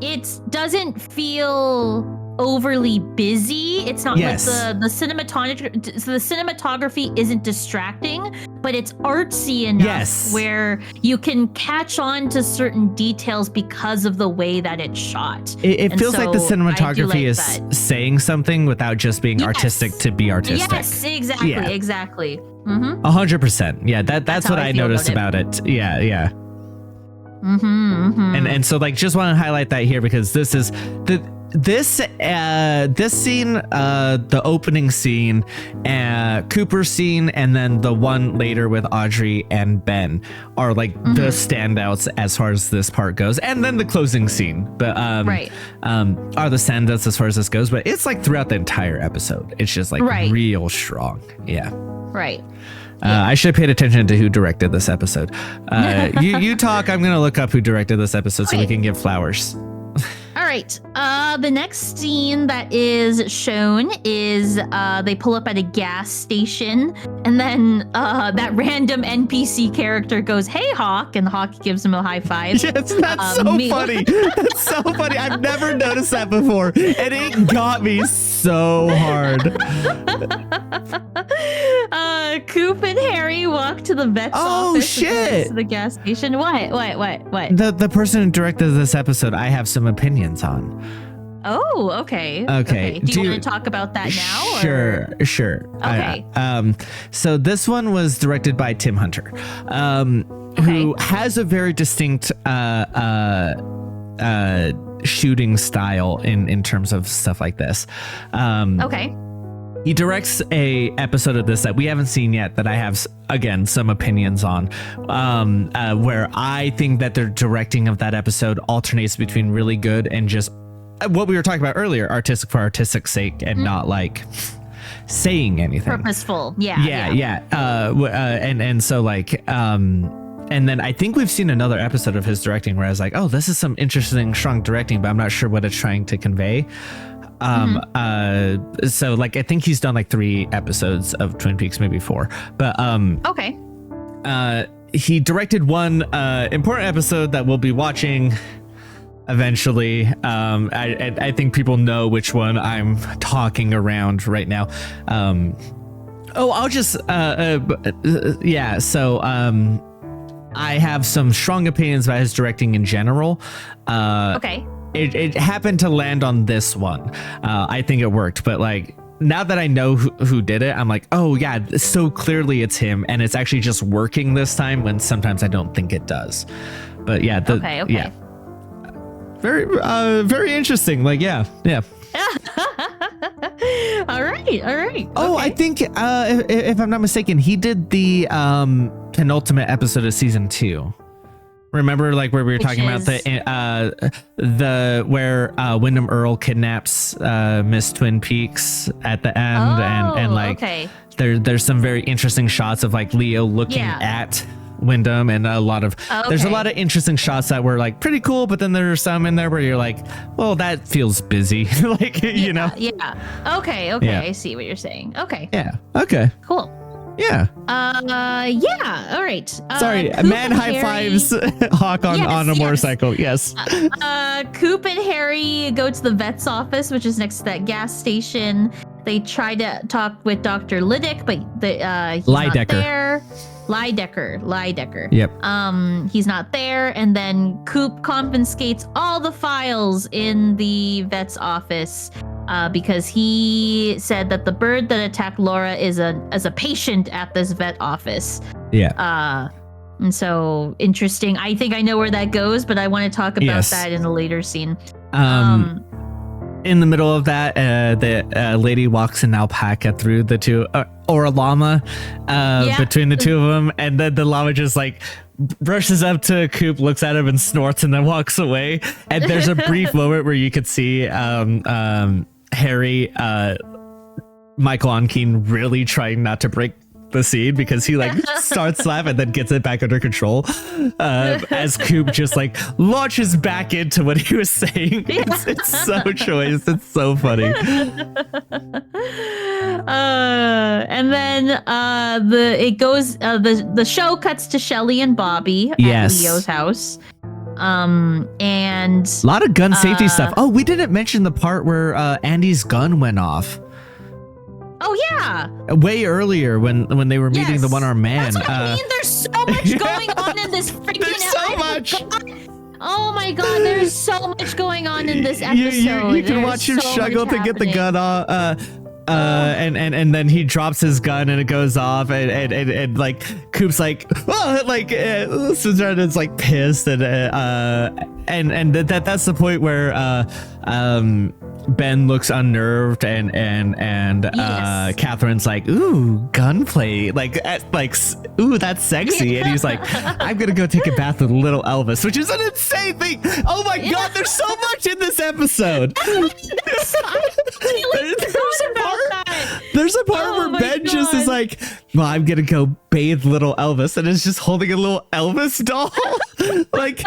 it doesn't feel overly busy. It's not like the cinematography isn't distracting, but it's artsy enough where you can catch on to certain details because of the way that it's shot. It feels like the cinematography is saying something without just being artistic to be artistic. Yes, exactly. 100%. Yeah, that's what I noticed about it. Yeah. And so like just want to highlight that here because this is this scene, the opening scene, Cooper scene, and then the one later with Audrey and Ben are like the standouts as far as this part goes, and then the closing scene, but are the standouts as far as this goes. But it's like throughout the entire episode, it's just like real strong. I should have paid attention to who directed this episode. You talk. I'm gonna look up who directed this episode so we can give flowers. All right. The next scene that is shown is they pull up at a gas station, and then that random NPC character goes, "Hey, Hawk," and Hawk gives him a high five. Yes, that's so funny. That's so funny. I've never noticed that before, and it got me so hard. Coop and Harry walk to the vet's Oh, office. which is next shit. To the gas station. What? The person who directed this episode, I have some opinions on. Oh, okay. Okay. Do you want to talk about that now? Sure. Okay. So this one was directed by Tim Hunter, who has a very distinct shooting style in terms of stuff like this. Okay. He directs a episode of this that we haven't seen yet that I have, again, some opinions on, where I think that the directing of that episode alternates between really good and just what we were talking about earlier, artistic for artistic's sake and not like saying anything. Purposeful. Yeah. And so like, and then I think we've seen another episode of his directing where I was like, oh, this is some interesting, strong directing, but I'm not sure what it's trying to convey. So like, I think he's done like 3 episodes of Twin Peaks, maybe 4, but, Okay. He directed one, important episode that we'll be watching eventually. I think people know which one I'm talking around right now. I'll just, yeah. So, I have some strong opinions about his directing in general. Okay. It happened to land on this one. I think it worked, but like now that I know who did it, I'm like, oh yeah, so clearly it's him, and it's actually just working this time when sometimes I don't think it does. But yeah, Okay. yeah, very interesting. Like yeah. All right. Oh, Okay. I think if I'm not mistaken, he did the penultimate episode of season 2. Remember, like where we were talking about the where Wyndham Earl kidnaps Miss Twin Peaks at the end, and like there's some very interesting shots of like Leo looking at Wyndham, and a lot of there's a lot of interesting shots that were like pretty cool, but then there's some in there where you're like, well, that feels busy, like you know. Yeah. Okay. Yeah. I see what you're saying. Okay. Yeah. Okay. Cool. Yeah. Yeah. All right. Sorry, Coop man. and High Harry- fives. Hawk on a motorcycle. Yes. Coop and Harry go to the vet's office, which is next to that gas station. They try to talk with Dr. Liddick, but he's not there. Lydecker. Yep. He's not there, and then Coop confiscates all the files in the vet's office because he said that the bird that attacked Laura is a patient at this vet office. Yeah. And so interesting. I think I know where that goes, but I want to talk about that in a later scene. In the middle of that, the lady walks an alpaca through the two, or a llama, between the two of them, and then the llama just like brushes up to Coop, looks at him, and snorts, and then walks away. And there's a brief moment where you could see Harry, Michael Onkeen, really trying not to break the scene because he like starts laughing and then gets it back under control as Coop just like launches back into what he was saying. It's so choice. It's so funny. And then the show cuts to Shelly and Bobby at Leo's house. And a lot of gun safety stuff. Oh, we didn't mention the part where Andy's gun went off. Oh yeah, way earlier when they were meeting the one-armed man. That's what I mean. There's so much going on in this freaking. There's so much. Oh my god, there's so much going on in this episode. You can watch him struggle to get the gun off. And then he drops his gun and it goes off and like Coop's like, oh, like Suzanne's like pissed and that's the point where Ben looks unnerved and Catherine's like, ooh, gunplay, like ooh, that's sexy, and he's like, I'm gonna go take a bath with little Elvis, which is an insane thing. Oh my god, there's so much in this episode. There's a part where Ben just is like, well, I'm gonna go bathe little Elvis, and is just holding a little Elvis doll. Like,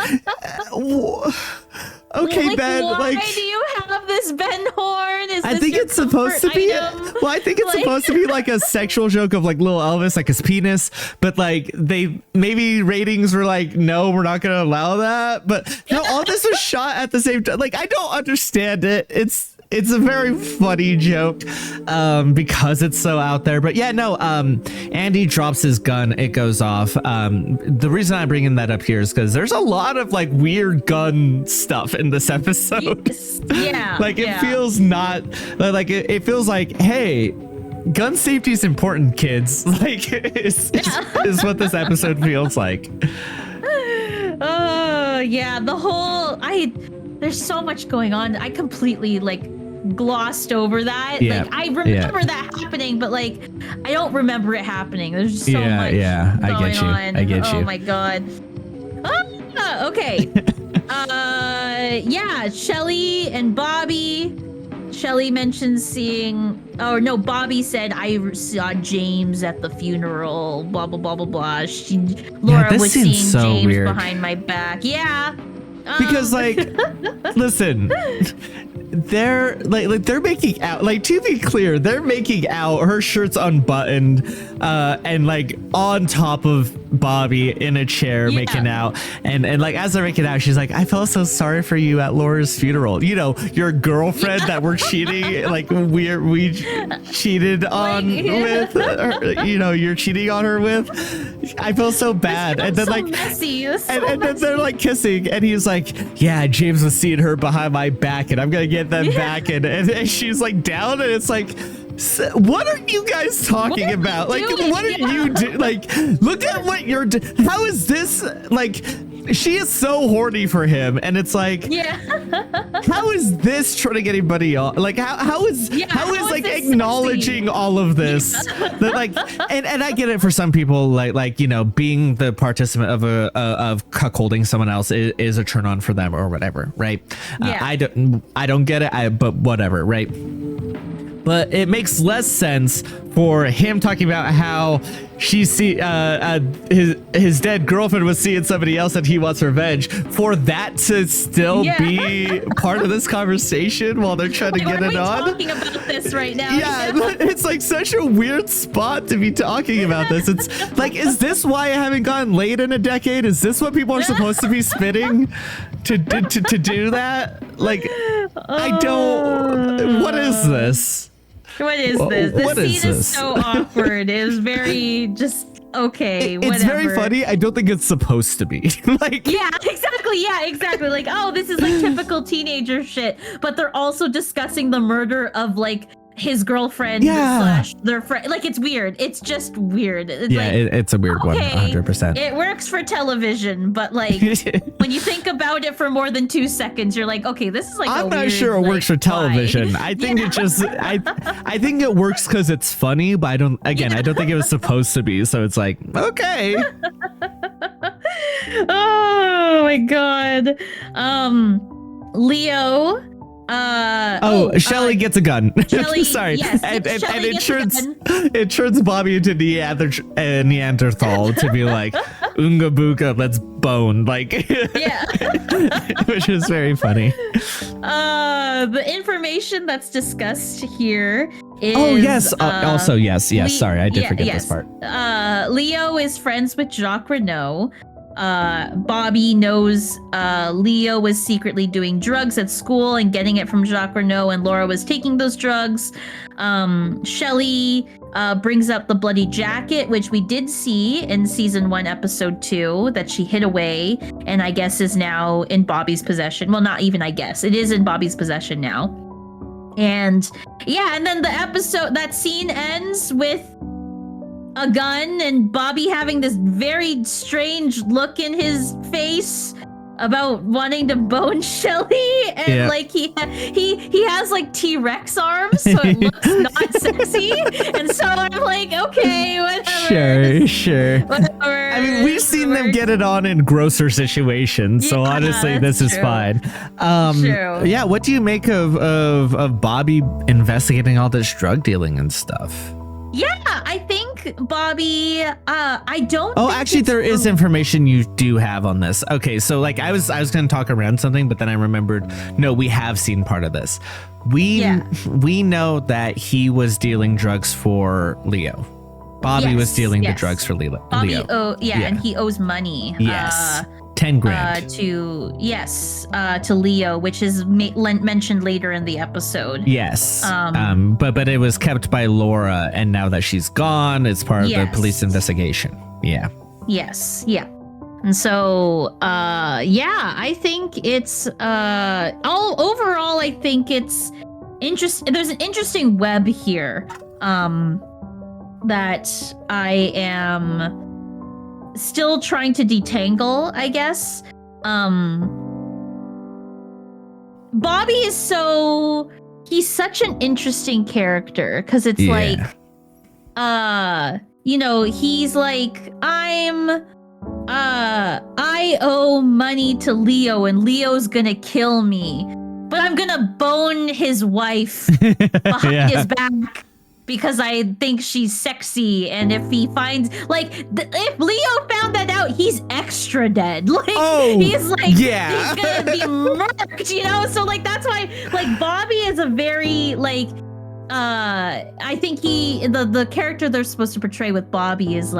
okay, like, Ben. Why like, do you have this Ben Horn? I think it's supposed to be. Well, I think it's supposed to be like a sexual joke of like little Elvis, like his penis. But like maybe ratings were like, no, we're not gonna allow that. But no, all this was shot at the same time. Like, I don't understand it. It's it's a very funny joke because it's so out there. But yeah, no, Andy drops his gun. It goes off. The reason I'm bringing that up here is because there's a lot of like weird gun stuff in this episode. Yeah. Like it feels not like it feels like, hey, gun safety is important, kids. Like is what this episode feels like. Oh yeah, there's so much going on. I completely like glossed over that. Yeah, like I remember that happening, but like I don't remember it happening. There's so much going on. I get you. Oh my god. Okay. Yeah, Shelly and Bobby. Shelly mentions Bobby said I saw James at the funeral, blah blah blah blah blah. Laura was seeing so James weird. behind my back. Yeah. Because like listen, they're making out, like, to be clear, they're making out, her shirt's unbuttoned and like on top of Bobby in a chair making out, and like as they're making out she's like, I felt so sorry for you at Laura's funeral, you know, your girlfriend that we're cheating, like we cheated on with her, you know, you're cheating on her with. I feel so bad. And then so like messy. and then they're like kissing and he's like, yeah, James was seeing her behind my back and I'm gonna get them back, and she's like down, and it's like, what are you guys talking about? Like, what are you doing? Like, look at what you're doing. How is this, like, she is so horny for him, and it's like, how is this trying to get anybody on? Like, how is like acknowledging sexy? All of this? That like, and I get it for some people, like you know, being the participant of cuckolding someone else is a turn on for them or whatever, right? I don't get it, but whatever, right? But it makes less sense for him talking about how his dead girlfriend was seeing somebody else and he wants revenge, for that to still be part of this conversation while they're trying to get it on. We're talking about this right now. Yeah, it's like such a weird spot to be talking about this. It's like, is this why I haven't gotten laid in a decade? Is this what people are supposed to be spitting to do that? Like, I don't. What is this? What is this? This scene is so awkward. It was very just okay. It's very funny. I don't think it's supposed to be. Like, yeah, exactly. Like, oh, this is like typical teenager shit. But they're also discussing the murder of like his girlfriend slash their friend. Like, it's weird. It's just weird. It's it's a weird one. 100%. It works for television, but like when you think about it for more than 2 seconds, you're like, okay, this is like. I'm not sure it works for television. I think it just. I think it works because it's funny, but I don't. Again, I don't think it was supposed to be. So it's like, okay. Oh my god. Leo. Shelly gets a gun. Shelly, sorry, yes, and it turns Bobby into Neanderthal to be like, Oonga Booga, let's bone, like, which is very funny. The information that's discussed here is also yes, sorry, I did forget this part. Leo is friends with Jacques Renault. Bobby knows Leo was secretly doing drugs at school and getting it from Jacques Renault, and Laura was taking those drugs. Shelly brings up the bloody jacket, which we did see in season 1, episode 2, that she hid away, and I guess is now in Bobby's possession. Well, not even I guess. It is in Bobby's possession now. And and then that scene ends with a gun and Bobby having this very strange look in his face about wanting to bone Shelly, and like he has like T-Rex arms, so it looks not sexy, and so I'm like, okay, whatever. Sure. Whatever. I mean, we've seen them get it on in grosser situations, so honestly, this is fine. True. Yeah, what do you make of Bobby investigating all this drug dealing and stuff? Yeah, I think Bobby, I don't. Oh, actually, there is information you do have on this. Okay, so like I was going to talk around something, but then I remembered, no, we have seen part of this. We know that he was dealing drugs for Leo. Bobby was dealing the drugs for Leo. Bobby, and he owes money. Yes. 10 grand. to Leo, which is mentioned later in the episode. Yes. But it was kept by Laura, and now that she's gone, it's part of the police investigation. Yeah. Yes. Yeah. And so, I think it's overall, I think it's interesting. There's an interesting web here that I am still trying to detangle, I guess. Bobby is he's such an interesting character because it's like, he's like, I owe money to Leo and Leo's gonna kill me, but I'm gonna bone his wife behind his back because I think she's sexy. And if he finds, if Leo found that out, he's extra dead. He's gonna be murked, So that's why, Bobby is a very, I think the character they're supposed to portray with Bobby is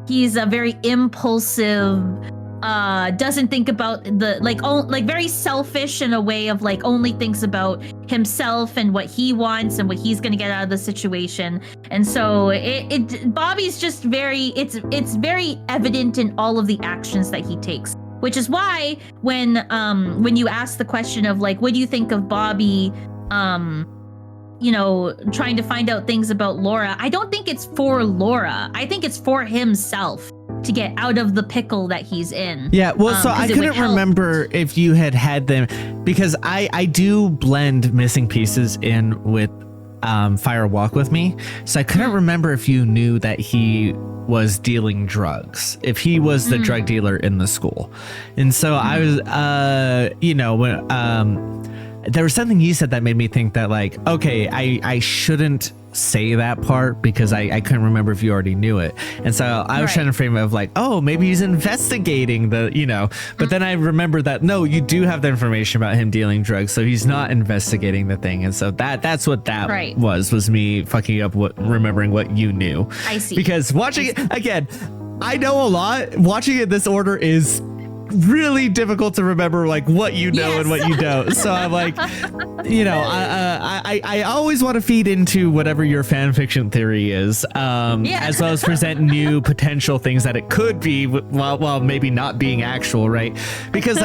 he's a very impulsive, doesn't think about very selfish in a way of only thinks about himself and what he wants and what he's gonna get out of the situation. And so Bobby's just it's very evident in all of the actions that he takes, which is why when you ask the question of what do you think of Bobby, trying to find out things about Laura, I don't think it's for Laura. I think it's for himself to get out of the pickle that he's in. Yeah, well, so I couldn't remember if you had them, because I do blend missing pieces in with Fire Walk With Me. So I couldn't remember if you knew that he was dealing drugs, if he was the drug dealer in the school. And so I was, when there was something you said that made me think that okay, I shouldn't say that part because I couldn't remember if you already knew it. And so I was trying to frame it of oh, maybe he's investigating but then I remembered that no, you do have the information about him dealing drugs, so he's not investigating the thing. And so that's what that was me fucking up remembering what you knew. I see. Because watching it again, I know a lot. Watching it this order is really difficult to remember what you know and what you don't. So I'm I always want to feed into whatever your fan fiction theory is, as well as present new potential things that it could be while maybe not being actual, right? Because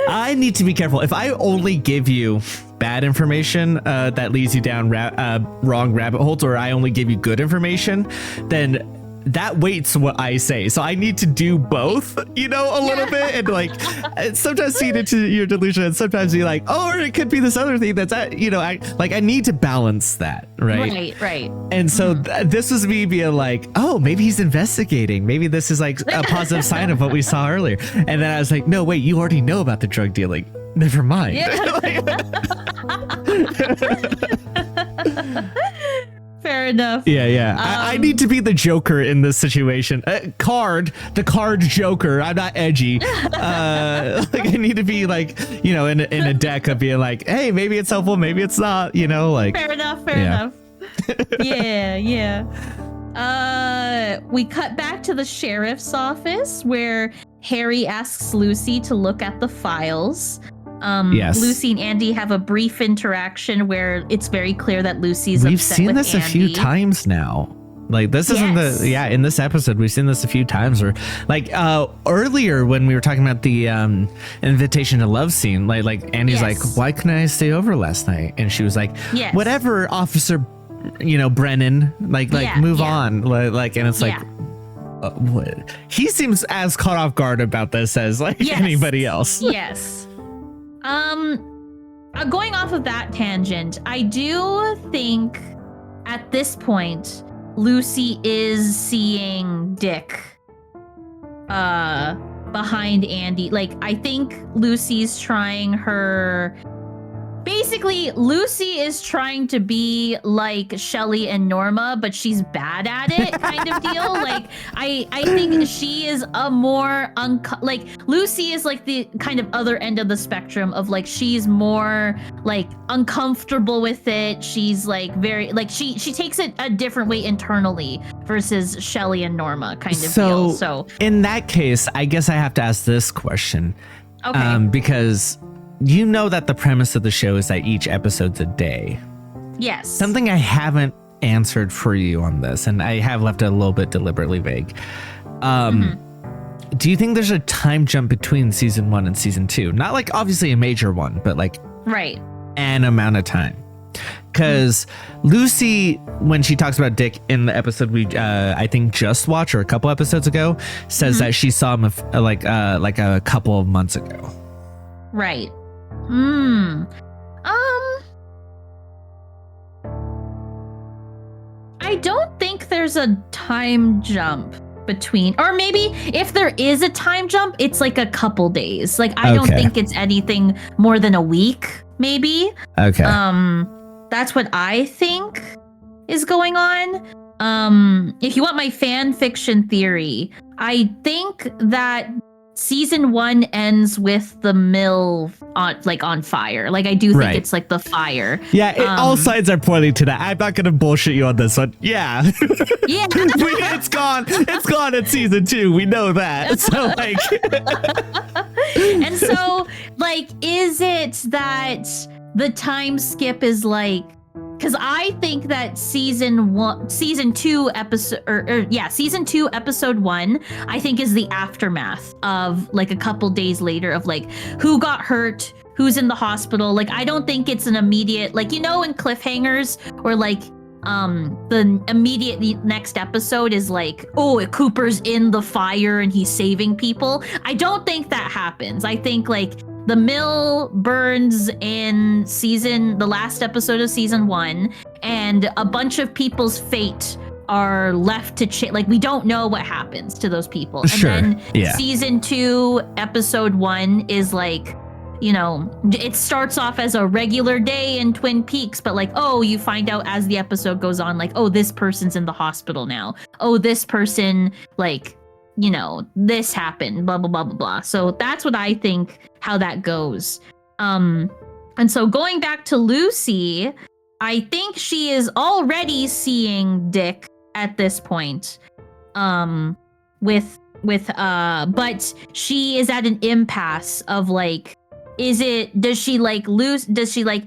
I need to be careful. If I only give you bad information that leads you down wrong rabbit holes, or I only give you good information, then that weights what I say. So I need to do both, a little bit, and sometimes feed into your delusion, and sometimes be or it could be this other thing that's I need to balance that, right? Right. And so this was me being oh, maybe he's investigating. Maybe this is a positive sign of what we saw earlier. And then I was no, wait, you already know about the drug dealing. Never mind. Yeah. Fair enough. Yeah. I need to be the Joker in this situation. The card Joker. I'm not edgy. I need to be in a deck of being hey, maybe it's helpful, maybe it's not. Fair enough. Yeah. We cut back to the sheriff's office where Harry asks Lucy to look at the files. Yes. Lucy and Andy have a brief interaction where it's very clear that Lucy's We've upset seen with this Andy. a few times now. This isn't in this episode we've seen this a few times, or earlier when we were talking about the invitation to love scene, Andy's why couldn't I stay over last night? And she was whatever, Officer Brennan, move on, and it's what? He seems as caught off guard about this as anybody else. Yes. Going off of that tangent, I do think at this point Lucy is seeing Dick behind Andy. I think Lucy's trying her basically Lucy is trying to be like Shelly and Norma, but she's bad at it, kind of deal. Like I think she is a more like Lucy is like the kind of other end of the spectrum of like she's more like uncomfortable with it. She's like very like she takes it a different way internally versus Shelly and Norma kind of deal. So in that case, I guess I have to ask this question. okay. Because you know that the premise of the show is that each episode's a day. Yes. Something I haven't answered for you on this, and I have left it a little bit deliberately vague. Do you think there's a time jump between season 1 and season 2? Not like obviously a major one, but like right. an amount of time. Because Lucy, when she talks about Dick in the episode we I think just watched or a couple episodes ago, says that she saw him like a couple of months ago. Right. I don't think there's a time jump between, or maybe if there is a time jump, it's like a couple days. Like I don't think it's anything more than a week, maybe. Okay. That's what I think is going on. If you want my fan fiction theory, I think that season 1 ends with the mill on fire. Like I do think it's like the fire. Yeah, all signs are pointing to that. I'm not gonna bullshit you on this one. Yeah. Yeah. It's gone. It's gone in season 2. We know that. So like and so like is it that the time skip is like, because I think that season 2 episode 1, I think is the aftermath of like a couple days later of like who got hurt, who's in the hospital. Like I don't think it's an immediate, like, you know, in cliffhangers or like the immediate next episode is like, oh, Cooper's in the fire and he's saving people. I don't think that happens. I think like the mill burns in the last episode of season 1, and a bunch of people's fate are left to change. Like we don't know what happens to those people. And then season 2, episode 1 is like, you know, it starts off as a regular day in Twin Peaks, but like, oh, you find out as the episode goes on, like, oh, this person's in the hospital now. Oh, this person, like, you know, this happened, blah, blah, blah, blah, blah. So that's what I think how that goes. And so going back to Lucy, I think she is already seeing Dick at this point. But she is at an impasse of like, does she like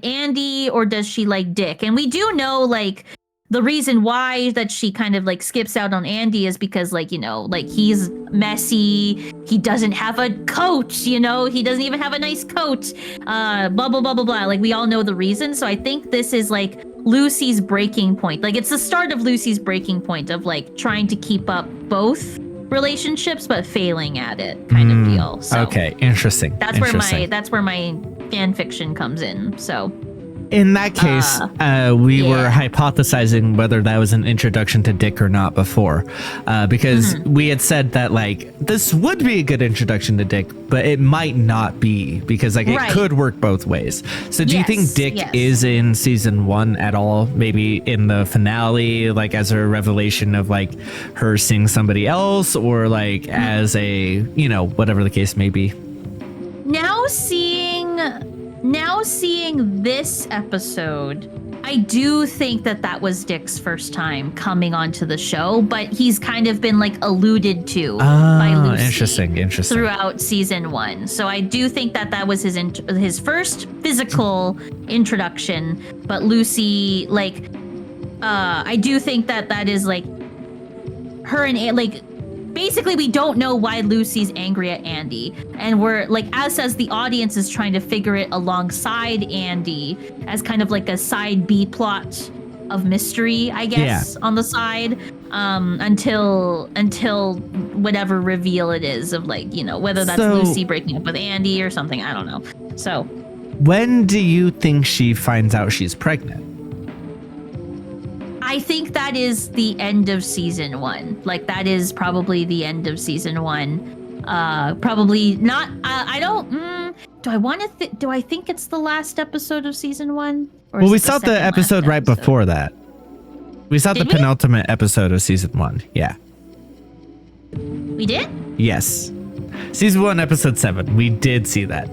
Andy or does she like Dick? And we do know like the reason why that she kind of like skips out on Andy is because like, you know, like he's messy, he doesn't have a coat, you know, he doesn't even have a nice coat, blah, blah, blah, blah, blah. Like we all know the reason. So I think this is like Lucy's breaking point. Like it's the start of Lucy's breaking point of like trying to keep up both relationships but failing at it kind of deal. So okay, interesting. That's where my fan fiction comes in. So in that case, we were hypothesizing whether that was an introduction to Dick or not before, because we had said that like this would be a good introduction to Dick, but it might not be because like it could work both ways. So do you think Dick is in season 1 at all? Maybe in the finale, like as a revelation of like her seeing somebody else, or like as a, you know, whatever the case may be. Now seeing this episode, I do think that was Dick's first time coming onto the show, but he's kind of been like alluded to by Lucy. Interesting. Throughout season 1. So I do think that was his first physical introduction, but Lucy, like, I do think that is like her and like, basically, we don't know why Lucy's angry at Andy. And we're like, as the audience is trying to figure it alongside Andy as kind of like a side B plot of mystery, I guess, on the side, until whatever reveal it is of like, you know, whether that's Lucy breaking up with Andy or something. I don't know. So when do you think she finds out she's pregnant? I think that is the end of season 1. Like that is probably the end of season 1. Probably not. I don't. Do I think it's the last episode of season 1? Or Well, is we it saw the second last episode right before that. We saw the Did we? penultimate episode of season 1. Yeah. We did? Yes. Season 1, episode 7. We did see that.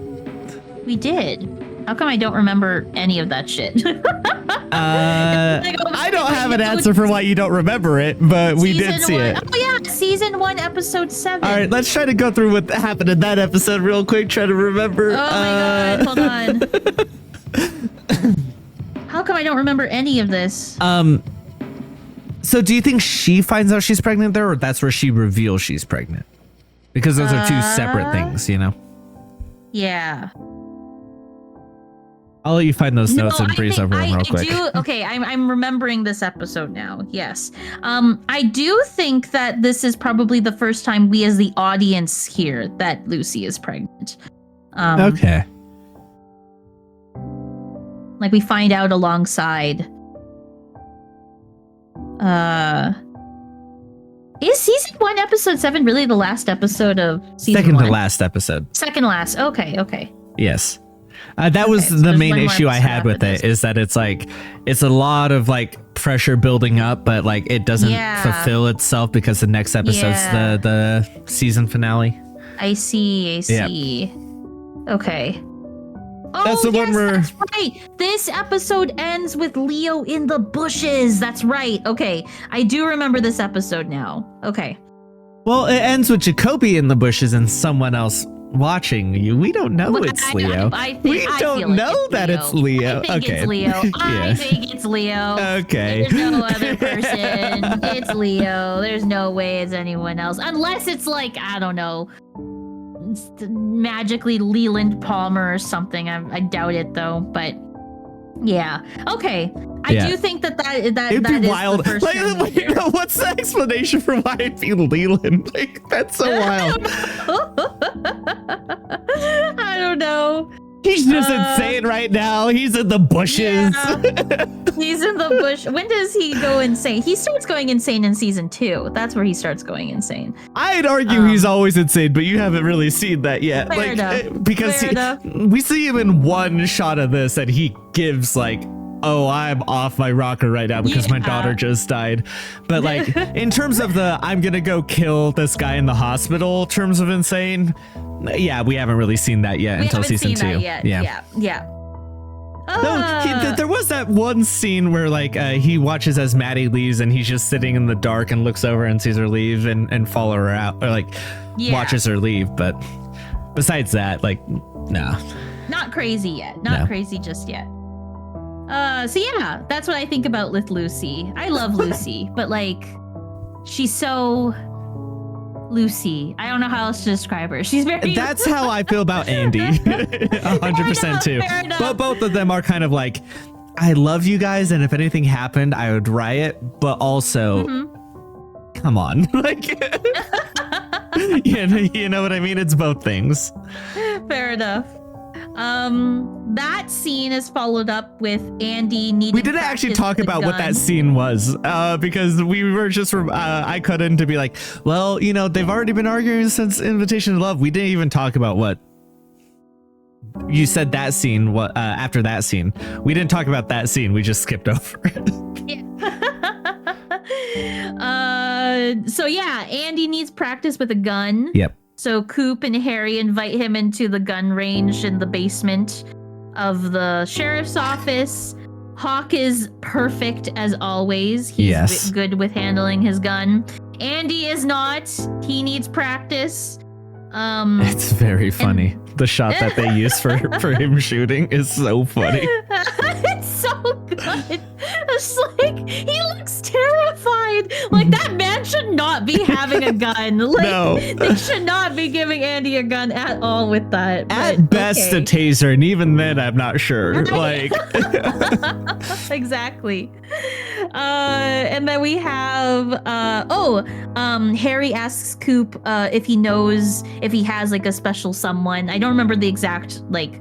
We did. How come I don't remember any of that shit? I don't have an answer for why you don't remember it, but we did see it. Oh yeah, season 1, episode 7. All right, let's try to go through what happened in that episode real quick. Try to remember. Oh my god, hold on. How come I don't remember any of this? So do you think she finds out she's pregnant there, or that's where she reveals she's pregnant? Because those are two separate things, you know? Yeah. I'll let you find those notes and breeze over them real quick. I'm remembering this episode now. Yes. I do think that this is probably the first time we as the audience hear that Lucy is pregnant. Okay. Like we find out alongside. Is season 1, episode 7 really the last episode of season 1? Second to last episode. Second last. Okay. Yes. That was so the there's main one more issue I episode had with after it, this. is that it's like, it's a lot of like pressure building up, but like it doesn't fulfill itself because the next episode's the season finale. I see. Yeah. Okay. That's the one where- That's right. This episode ends with Leo in the bushes. That's right. Okay. I do remember this episode now. Okay. Well, it ends with Jacoby in the bushes and someone else watching you. We don't know it's Leo. We don't know that it's Leo. I think it's Leo. I think it's Leo. Okay. There's no other person. It's Leo. There's no way it's anyone else. Unless it's like, I don't know, magically Leland Palmer or something. I doubt it though, but yeah. Okay. I do think that It'd be is wild. the first time we hear. What's the explanation for why it'd be Leland? Like, that's so wild. I don't know. He's just insane right now. He's in the bushes. Yeah. He's in the bush. When does he go insane? He starts going insane in season 2. That's where he starts going insane. I'd argue he's always insane, but you haven't really seen that yet. Fair enough. Because we see him in one shot of this and he gives like, oh, I'm off my rocker right now because my daughter just died. But like in terms of the I'm gonna go kill this guy in the hospital terms of insane, yeah, we haven't really seen that yet until season 2. Yeah. No, there was that one scene where like he watches as Maddie leaves and he's just sitting in the dark and looks over and sees her leave and follow her out, or like watches her leave. But besides that, like, no. Not crazy yet. Not crazy just yet. So yeah, that's what I think about with Lucy. I love Lucy, but like, she's so Lucy. I don't know how else to describe her. She's very. That's how I feel about Andy. 100% too. But both of them are kind of like, I love you guys, and if anything happened, I would riot. But also, come on, like, you know what I mean? It's both things. Fair enough. That scene is followed up with Andy needing. We didn't actually talk about what that scene was, because we were just I cut in to be like, well, you know, they've already been arguing since Invitation to Love. We didn't even talk about what you said that scene. What after that scene? We didn't talk about that scene. We just skipped over it. So yeah, Andy needs practice with a gun. Yep. So Coop and Harry invite him into the gun range in the basement of the sheriff's office. Hawk is perfect as always. He's good with handling his gun. Andy is not. He needs practice. It's very funny. The shot that they use for him shooting is so funny. It's so good. It's like, he looks terrified. Like, that man should not be having a gun. Like, no. They should not be giving Andy a gun at all with that. At best, a taser, and even then, I'm not sure. Like, exactly. And then we have Harry asks Coop if he knows if he has like a special someone. I don't remember the exact like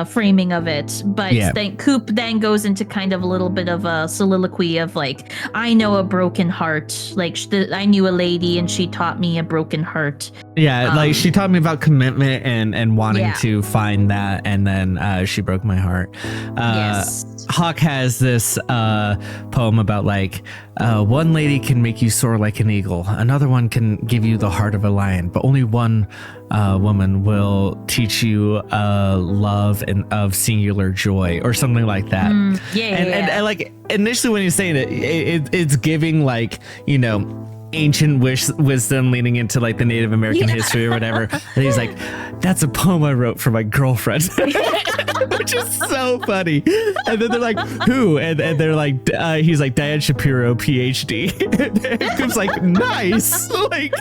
framing of it, but Yeah. then Coop then goes into kind of a little bit of a soliloquy of like, I know a broken heart, like I knew a lady and she taught me a broken heart. Yeah, like she taught me about commitment and wanting Yeah. to find that, and then she broke my heart. Yes. Hawk has this poem about like one lady can make you soar like an eagle, another one can give you the heart of a lion, but only one woman will teach you love and of singular joy, or something like that. And like initially when you're saying it's giving like, you know, ancient wisdom leaning into like the Native American history or whatever. And he's like, that's a poem I wrote for my girlfriend. Which is so funny. And then they're like, who? And they're like, he's like, Diane Shapiro, PhD. And Coop's like, nice. Like,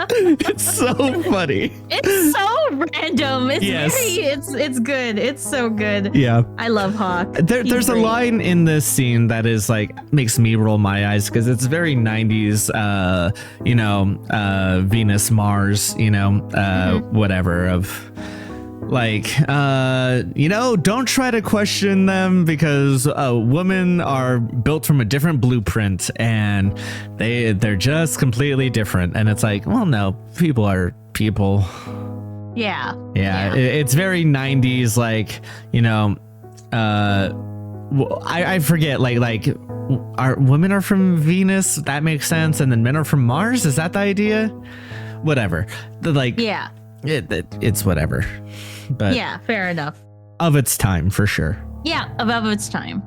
it's so funny. It's so random. It's Yes. it's good. It's so good. Yeah. I love Hawk. There's a line in this scene that is like makes me roll my eyes because it's very 90s, you know, Venus, Mars, you know, whatever of like, you know, don't try to question them because women are built from a different blueprint and they're just completely different. And it's like, well, no, people are people. Yeah. It's very 90s, like, you know, I forget, like are women are from Venus, that makes sense, and then men are from Mars, is that the idea? Whatever. Like, Yeah. it's whatever, but Yeah, fair enough. of its time for sure. Yeah, above its time.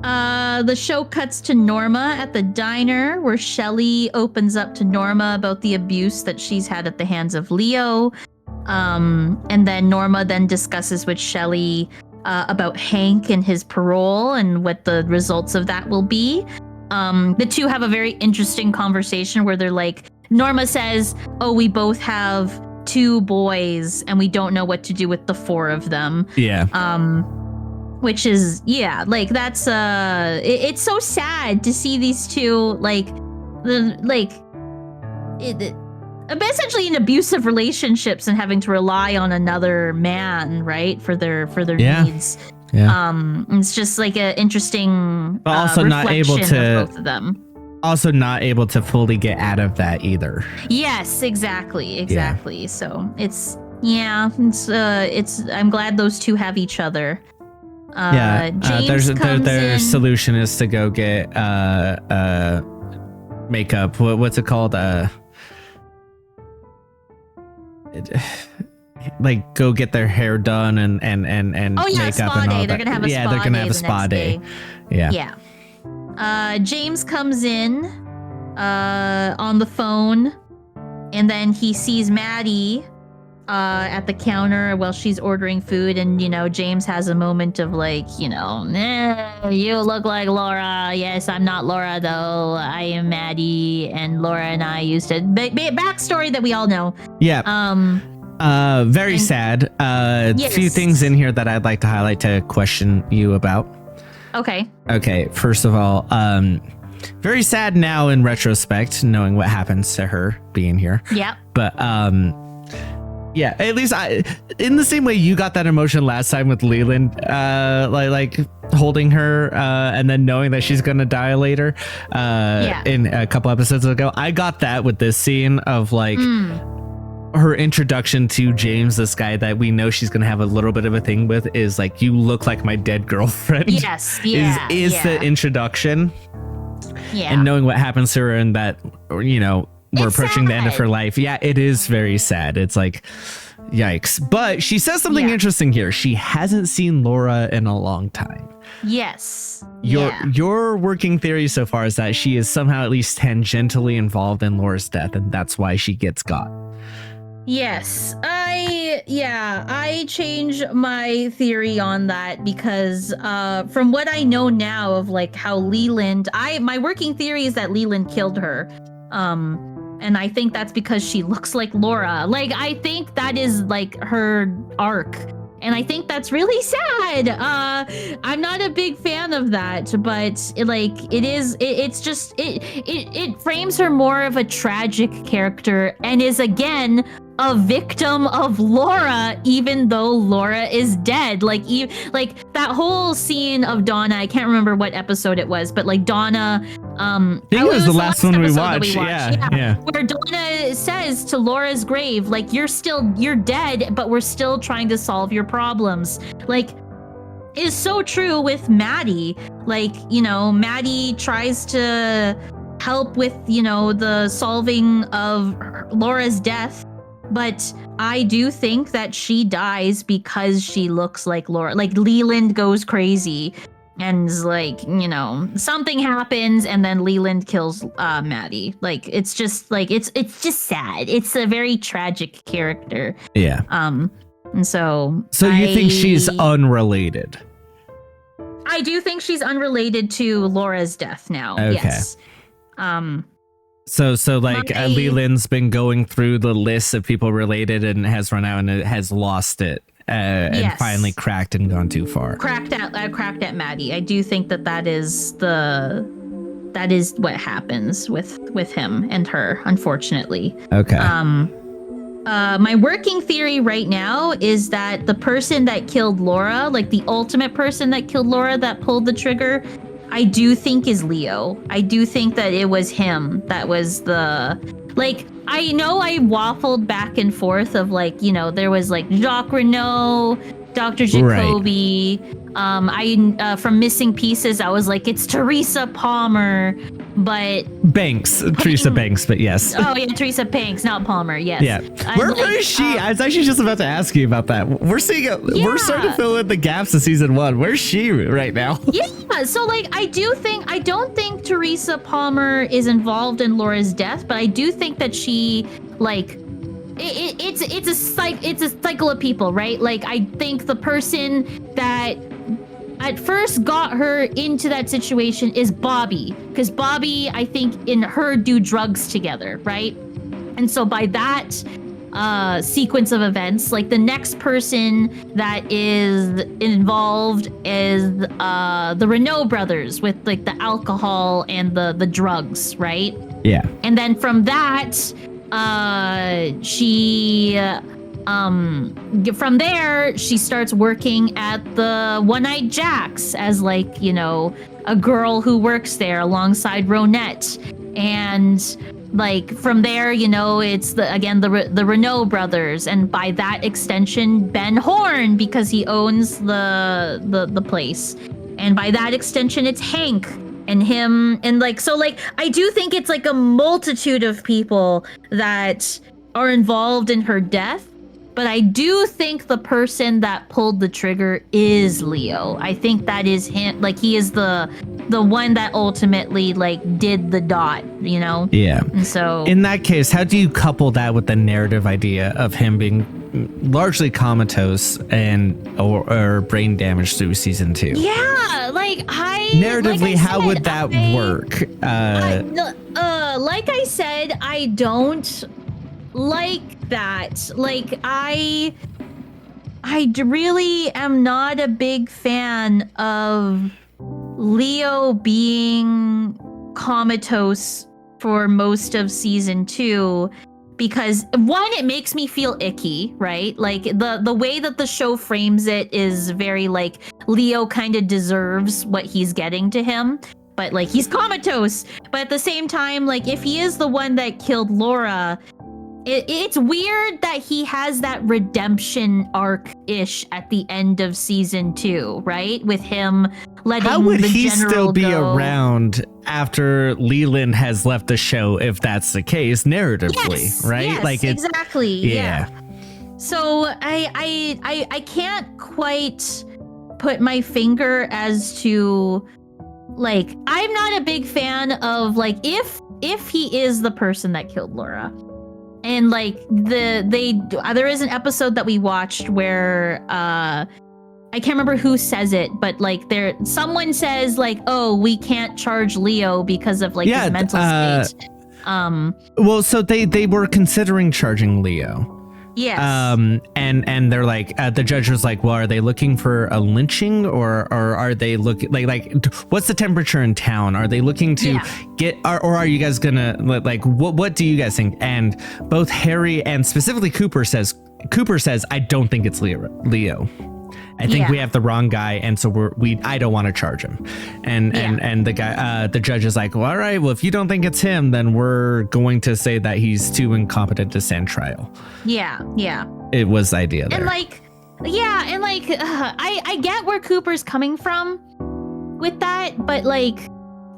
The show cuts to Norma at the diner where Shelly opens up to Norma about the abuse that she's had at the hands of Leo. And then Norma then discusses with Shelly about Hank and his parole and what the results of that will be. The two have a very interesting conversation where they're like, Norma says, oh, we both have 2 boys and we don't know what to do with the 4 of them. Yeah. Which is, yeah, like that's it's so sad to see these two essentially in abusive relationships and having to rely on another man, right, for their Yeah. needs. Yeah. It's just like an interesting But also not able reflection to- of both of them. Also not able to fully get out of that either. Yes, exactly. So it's I'm glad those two have each other. James comes their in. solution is to go get makeup. What's it called? Like go get their hair done and Oh yeah, makeup spa and all day. They're that. gonna have a yeah, spa they're gonna day have a the spa next day. day. Yeah. James comes in on the phone, and then he sees Maddie at the counter while she's ordering food, and you know, James has a moment of like, you know, you look like Laura. Yes, I'm not Laura though. I am Maddie, and Laura and I used to backstory that we all know. Yeah. Very sad. Yes. Few things in here that I'd like to highlight to question you about. Okay. Okay, first of all, very sad now in retrospect, knowing what happens to her being here. Yep. But yeah, at least in the same way you got that emotion last time with Leland, like holding her and then knowing that she's gonna die later, in a couple episodes ago, I got that with this scene of like her introduction to James, this guy that we know she's gonna have a little bit of a thing with, is like, you look like my dead girlfriend. Yes. Yeah. is the introduction. Yeah. And knowing what happens to her and that, you know, we're It's approaching the end of sad. her life. Yeah, it is very sad. It's like, yikes. But she says something Yeah. interesting here. She hasn't seen Laura in a long time. Yes. Your working theory so far is that she is somehow at least tangentially involved in Laura's death, and that's why she gets got. Yes, I change my theory on that because from what I know now of like how Leland, my working theory is that Leland killed her. And I think that's because she looks like Laura. Like, I think that is like her arc. And I think that's really sad. I'm not a big fan fan of that, but it frames her more of a tragic character and is again a victim of Laura, even though Laura is dead. Like that whole scene of Donna, I can't remember what episode it was, but like Donna, I think it was the last one we watched. Yeah. Where Donna says to Laura's grave, like, you're dead, but we're still trying to solve your problems. Like, is so true with Maddie. Like, Maddie tries to help with, the solving of Laura's death, but I do think that she dies because she looks like Laura. Like, Leland goes crazy and is like, something happens and then Leland kills Maddie. Like, it's just like, it's just sad. It's a very tragic character. Yeah. And so you think she's unrelated? I do think she's unrelated to Laura's death now. Okay. Yes. So Leland's been going through the list of people related and has run out and has lost it and finally cracked and gone too far. Cracked at Maddie. I do think that is what happens with him and her, unfortunately. Okay. My working theory right now is that the person that killed Laura, like the ultimate person that killed Laura that pulled the trigger, I do think is Leo. I do think that it was him that was I know I waffled back and forth of there was like Jacques Renault, Dr. Jacoby. Right. From Missing Pieces, I was like, it's Teresa Palmer, but Teresa Banks, but yes. Oh yeah, Teresa Banks, not Palmer. Yes. Yeah. Where is she? I was actually just about to ask you about that. We're starting to fill in the gaps of season 1. Where's she right now? Yeah. So I don't think Teresa Palmer is involved in Laura's death, but I do think that she it's a cycle of people, right? Like, I think the person that at first got her into that situation is Bobby, because Bobby, I think, and her do drugs together, right? And so by that sequence of events, like, the next person that is involved is the Renault brothers with like the alcohol and the drugs, right? Yeah. And then from that, from there, she starts working at the One-Eyed Jacks as a girl who works there alongside Ronette. And from there, it's the Renault brothers, and by that extension, Ben Horn, because he owns the place. And by that extension, it's Hank and him, and I do think it's like a multitude of people that are involved in her death. But I do think the person that pulled the trigger is Leo. I think that is him. Like, he is the one that ultimately did the dot, Yeah. And so in that case, how do you couple that with the narrative idea of him being largely comatose or brain damaged through season 2? Yeah, narratively, how would that work? Like I said, I don't like that. I really am not a big fan of Leo being comatose for most of season 2, because one, it makes me feel icky, right? Like, the way that the show frames it is very Leo kind of deserves what he's getting to him, but he's comatose. But at the same time, if he is the one that killed Laura, it's weird that he has that redemption arc-ish at the end of season 2, right? With him letting the general go. How would he still be around after Leland has left the show, if that's the case, narratively, yes, right? Yes, exactly. Yeah. So I can't quite put my finger as to I'm not a big fan of if he is the person that killed Laura. And there is an episode that we watched where I can't remember who says it, but someone says oh, we can't charge Leo because of his mental state. Well, so they were considering charging Leo. Yes. And they're like, the judge was like, well, are they looking for a lynching or are they looking like what's the temperature in town? Are they looking to get, or are you guys gonna like, what do you guys think? And both Harry and specifically Cooper says, I don't think it's Leo. I think we have the wrong guy, and so I don't want to charge him. And the guy, the judge is like, well, all right, well, if you don't think it's him, then we're going to say that he's too incompetent to stand trial. Yeah. It was the idea there. And I get where Cooper's coming from with that, but like,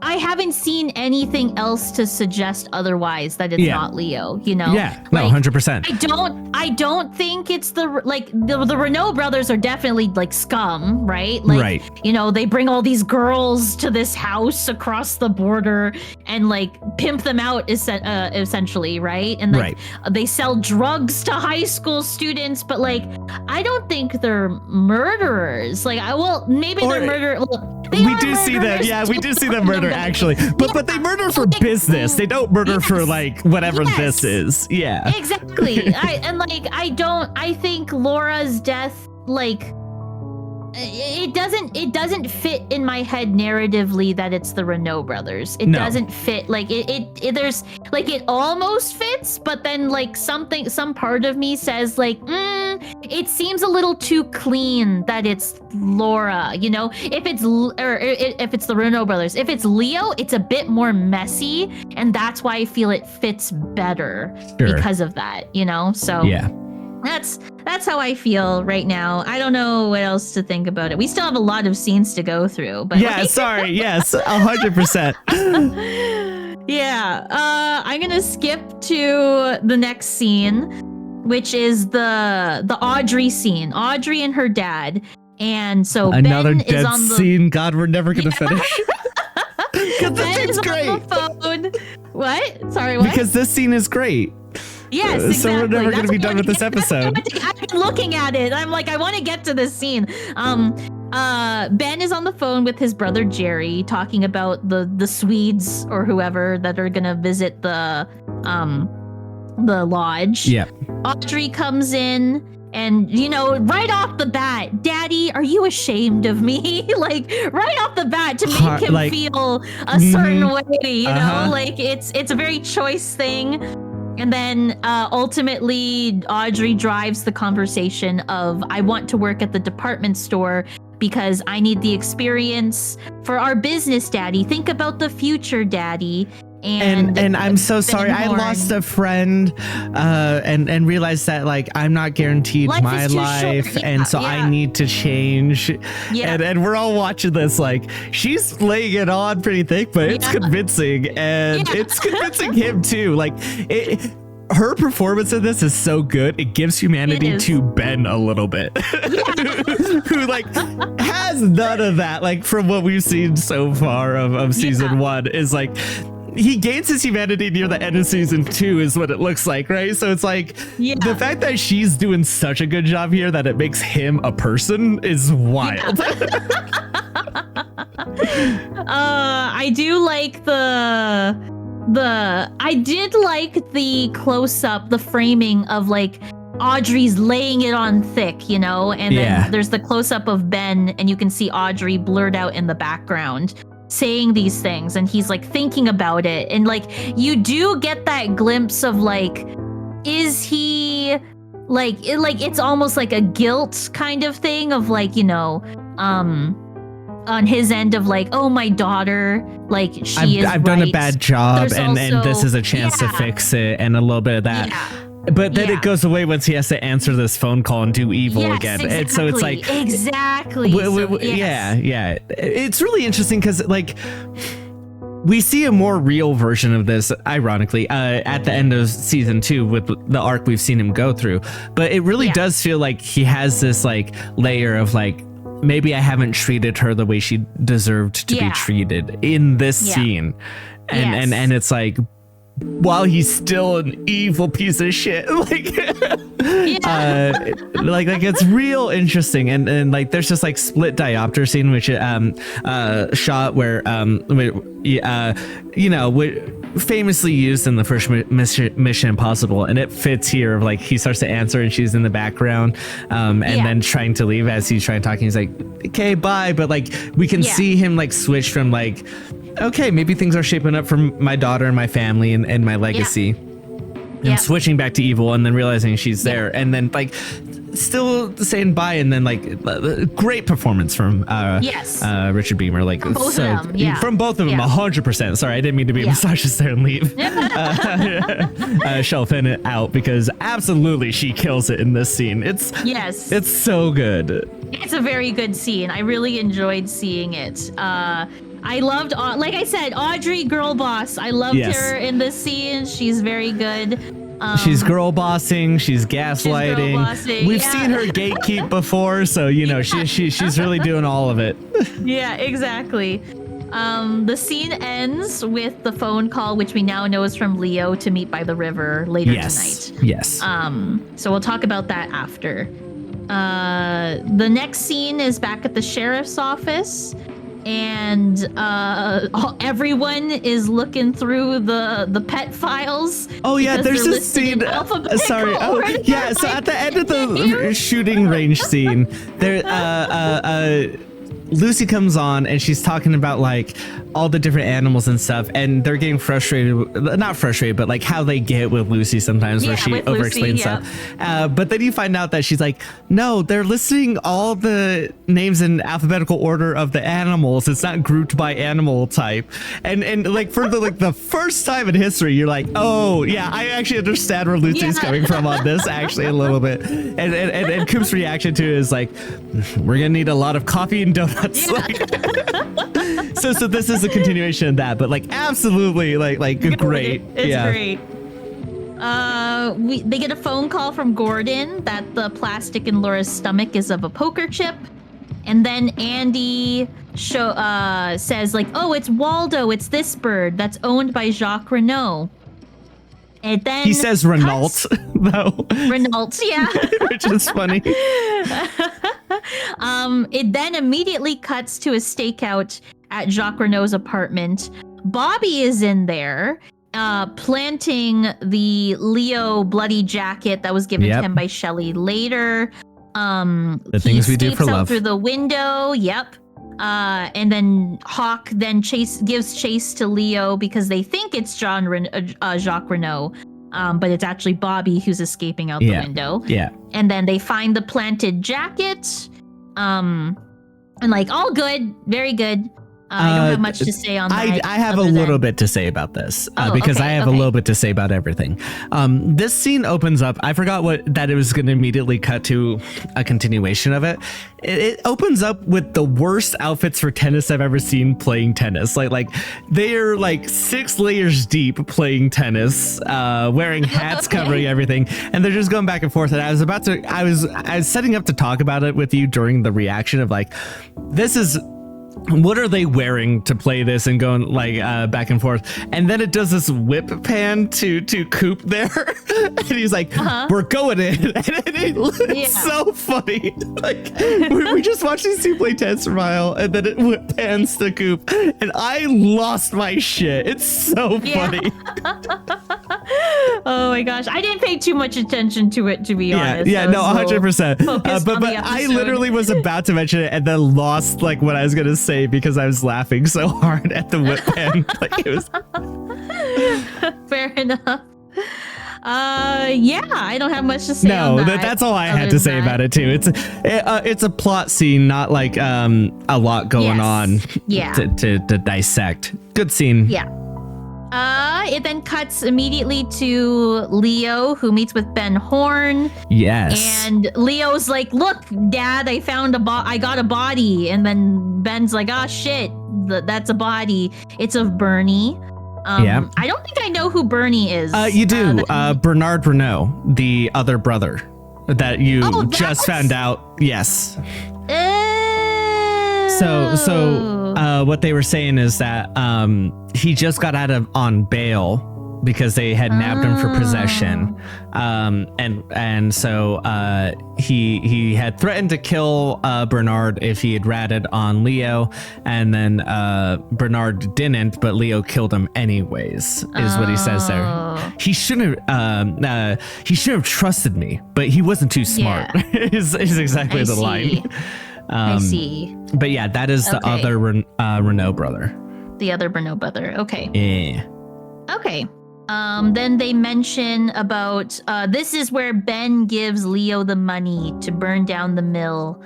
I haven't seen anything else to suggest otherwise that it's not Leo, you know? Yeah, no, 100%. I don't think it's the Renault brothers are definitely like scum, right? Like, right. You know, they bring all these girls to this house across the border and like pimp them out essentially, right? And like, they sell drugs to high school students, but like, I don't think they're murderers. Like, maybe they're murderers. We do see them. Yeah, we do see them murder actually, but they murder for business. They don't murder for like whatever this is. Yeah, exactly. I think Laura's death, like, it doesn't fit in my head narratively that it's the Renault brothers. It doesn't fit. Like there's like, it almost fits, but then like some part of me says like, it seems a little too clean that it's Laura, you know? If it's the Renault brothers, if it's Leo, it's a bit more messy, and that's why I feel it fits better because of that, you know? So yeah. That's how I feel right now. I don't know what else to think about it. We still have a lot of scenes to go through, but sorry. Yes, 100%. Yeah. I'm gonna skip to the next scene, which is the Audrey scene. Audrey and her dad. And so another Ben dead is on the scene. God, we're never gonna finish. Because this scene's great. On the phone. What? Sorry, what? Because this scene is great. Yes, exactly. So we're never going to be done with this episode. I've been looking at it. I'm like, I want to get to this scene. Ben is on the phone with his brother Jerry, talking about the Swedes or whoever that are going to visit the lodge. Yeah. Audrey comes in. And, you know, right off the bat, Daddy, are you ashamed of me? Like, right off the bat, to make him feel a certain way, you know? Like, it's a very choice thing. And then ultimately, Audrey drives the conversation of, I want to work at the department store because I need the experience for our business, Daddy. Think about the future, Daddy. And I'm so sorry. I lost a friend and realized that like I'm not guaranteed my life. And so I need to change. Yeah. And we're all watching this like she's laying it on pretty thick, but it's convincing. And it's convincing him too. Like her performance in this is so good. It gives humanity to Ben a little bit. Who like has none of that. Like from what we've seen so far of season 1 is like he gains his humanity near the end of season 2 is what it looks like, right? So it's like the fact that she's doing such a good job here that it makes him a person is wild. I do like I did like the close-up, the framing of like Audrey's laying it on thick, you know? And then there's the close-up of Ben and you can see Audrey blurred out in the background saying these things, and he's like thinking about it, and like you do get that glimpse of like, is he like it's almost like a guilt kind of thing of like, you know, on his end of like, oh, my daughter, like I've done a bad job, and this is a chance to fix it, and a little bit of that. But then it goes away once he has to answer this phone call and do evil again. Exactly. And so it's like Yeah. It's really interesting because like we see a more real version of this, ironically, at the end of season 2 with the arc we've seen him go through. But it really does feel like he has this like layer of like, maybe I haven't treated her the way she deserved to be treated in this scene. And it's like, while he's still an evil piece of shit. Like it's real interesting, and like there's just like split diopter scene which shot where famously used in the first Mission Impossible, and it fits here of like he starts to answer and she's in the background then trying to leave as he's trying to talk, and he's like, okay, bye, but like we can see him like switch from like, okay, maybe things are shaping up for my daughter and my family and my legacy, and switching back to evil, and then realizing she's there, and then like still saying bye, and then like great performance from Richard Beamer, like from both of them, from both of them, 100%. Sorry, I didn't mean to be a misogynist there and leave Shelfin out, because absolutely she kills it in this scene. It's so good. It's a very good scene. I really enjoyed seeing it. I loved, like I said, Audrey girl boss. I loved her in this scene. She's very good. She's girl bossing. She's gaslighting. We've seen her gatekeep before, so she's really doing all of it. Yeah, exactly. The scene ends with the phone call, which we now know is from Leo to meet by the river later tonight. Yes. So we'll talk about that after. The next scene is back at the sheriff's office, and everyone is looking through the pet files. Oh yeah, there's this scene. Sorry. Oh yeah. So at the end of the shooting range scene, there Lucy comes on and she's talking about like all the different animals and stuff, and they're getting not frustrated, but like how they get with Lucy sometimes, where she over-explains stuff. But then you find out that she's like, no, they're listing all the names in alphabetical order of the animals. It's not grouped by animal type. And like for the first time in history, you're like, oh yeah, I actually understand where Lucy's coming from on this actually a little bit. And Coop's reaction to it is like, we're gonna need a lot of coffee and donuts. So this is a continuation of that, but like absolutely like great. It's great. They get a phone call from Gordon that the plastic in Laura's stomach is of a poker chip, and then Andy says like, oh, it's Waldo, it's this bird that's owned by Jacques Renault. And then he says Renault, though. Renault, yeah. Which is funny. It then immediately cuts to a stakeout at Jacques Renault's apartment. Bobby is in there, planting the Leo bloody jacket that was given to him by Shelley later. The things we do for love. Through the window, and then Hawk then gives chase to Leo because they think it's Jacques Renault, but it's actually Bobby who's escaping out the window. Yeah. And then they find the planted jacket, and like all good, very good. I don't have much to say on that. I have a little bit to say about this because I have a little bit to say about everything. This scene opens up. I forgot that it was going to immediately cut to a continuation of it. It opens up with the worst outfits for tennis I've ever seen playing tennis. Like they're like 6 layers deep playing tennis, wearing hats covering everything, and they're just going back and forth. And I was setting up to talk about it with you during the reaction of like, what are they wearing to play this, and going like back and forth, and then it does this whip pan to Coop there, and he's like, "We're going in," and it's so funny. Like we just watched these two play tennis for a while, and then it whip pans to Coop, and I lost my shit. It's so funny. Oh my gosh, I didn't pay too much attention to it, to be honest. Yeah, no, 100%. But I literally was about to mention it and then lost like what I was gonna say because I was laughing so hard at the whip pan. Like it was. Fair enough. I don't have much to say. No, on that, that's all I had to say about it too. It's a plot scene, not like a lot going on. To dissect. Good scene. Yeah. It then cuts immediately to Leo, who meets with Ben Horn. Yes. And Leo's like, "Look, Dad, I found I got a body." And then Ben's like, "Ah, shit, that's a body. It's of Bernie." I don't think I know who Bernie is. You do. Bernard Renault, the other brother that you just found out. Yes. So what they were saying is that he just got out on bail because they had nabbed him for possession. And so he had threatened to kill Bernard if he had ratted on Leo, and then Bernard didn't, but Leo killed him anyways, is what he says there. He shouldn't have trusted me, but he wasn't too smart. is exactly the line. I see. But yeah, that is the other Renault brother. The other Renault brother. Okay. Yeah. Okay. Then they mention about this is where Ben gives Leo the money to burn down the mill,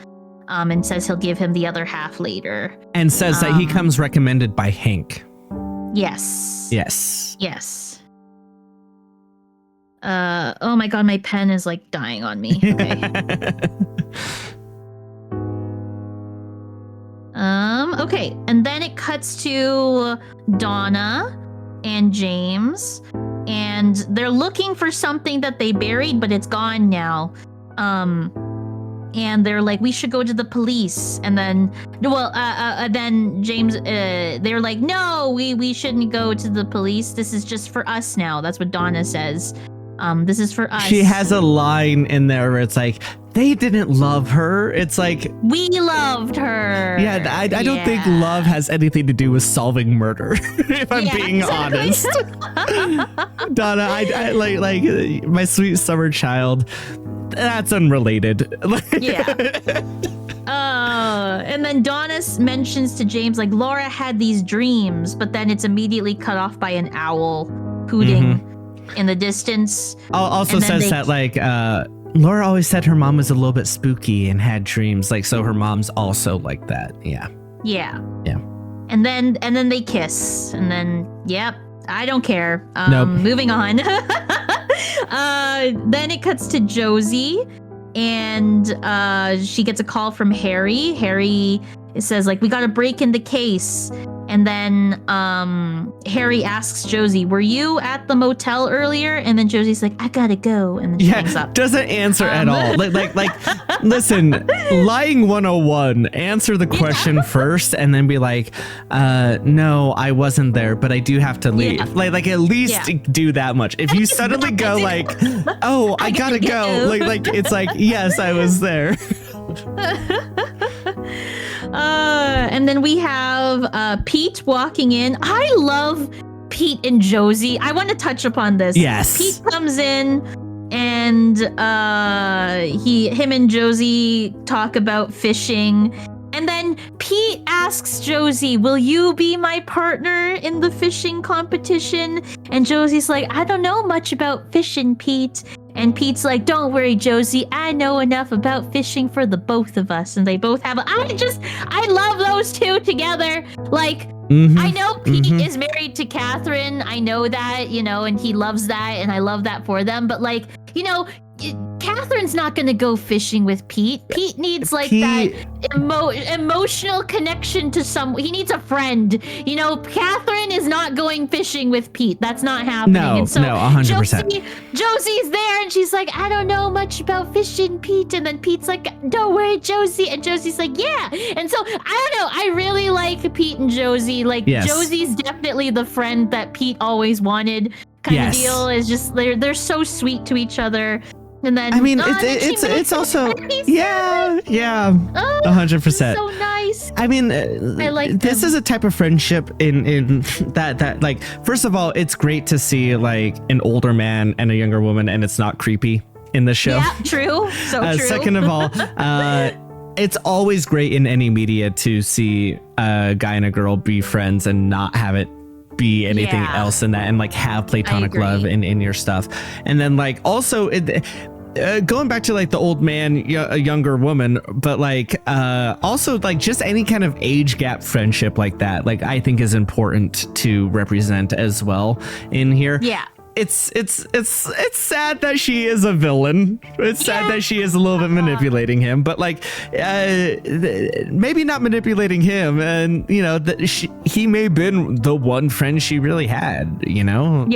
and says he'll give him the other half later. And says that he comes recommended by Hank. Yes. Yes. Oh my god, my pen is like dying on me. Okay. Okay, and then it cuts to Donna and James, and they're looking for something that they buried, but it's gone now. And they're like, we should go to the police. And then, then James, they're like, no, we shouldn't go to the police. This is just for us now. That's what Donna says. This is for us. She has a line in there where it's like, they didn't love her. It's like, we loved her. Yeah, I don't think love has anything to do with solving murder, if I'm being honest. Donna, I like my sweet summer child. That's unrelated. And then Donna mentions to James, like, Laura had these dreams, but then it's immediately cut off by an owl hooting in the distance. Also says that, like, Laura always said her mom was a little bit spooky and had dreams, like, so her mom's also like that. Yeah. And then they kiss, and then I don't care. Nope. Moving on. Then it cuts to Josie, and she gets a call from Harry. Harry says, like, we got to break in the case. And then Harry asks Josie, were you at the motel earlier? And then Josie's like, I gotta go. And then she hangs up. Doesn't answer at all. Like, listen, lying 101, answer the question first and then be like, no, I wasn't there, but I do have to leave. Like at least do that much. If you suddenly go like, oh, I gotta go. Like it's like, yes, I was there. And then we have Pete walking in. I love Pete and Josie. I want to touch upon this. Yes. Pete comes in, and him and Josie talk about fishing. And then Pete asks Josie, will you be my partner in the fishing competition? And Josie's like, I don't know much about fishing, Pete. And Pete's like, don't worry, Josie. I know enough about fishing for the both of us. And they both have I love those two together. Like, I know Pete is married to Catherine. I know that, and he loves that. And I love that for them. But like, Catherine's not going to go fishing with Pete. Pete needs that emotional connection to he needs a friend. Catherine is not going fishing with Pete. That's not happening. No, and so 100%. Josie's there and she's like, I don't know much about fishing, Pete. And then Pete's like, don't worry, Josie. And Josie's like, yeah. And so, I don't know. I really like Pete and Josie. Like, Josie's definitely the friend that Pete always wanted kind of deal. Is just, they're so sweet to each other. And then I mean, it's also 100%. So nice. I mean, I like this is a type of friendship in that like, first of all, it's great to see like an older man and a younger woman, and it's not creepy in the show. Yeah, true. So true. Second of all, it's always great in any media to see a guy and a girl be friends and not have it be anything else in that, and like have platonic love in your stuff. And then like also going back to like the old man, a younger woman, but like also like just any kind of age gap friendship like that, like I think is important to represent as well in here. It's sad that she is a villain. It's sad that she is a little bit manipulating him, but like maybe not manipulating him, and he may have been the one friend she really had. And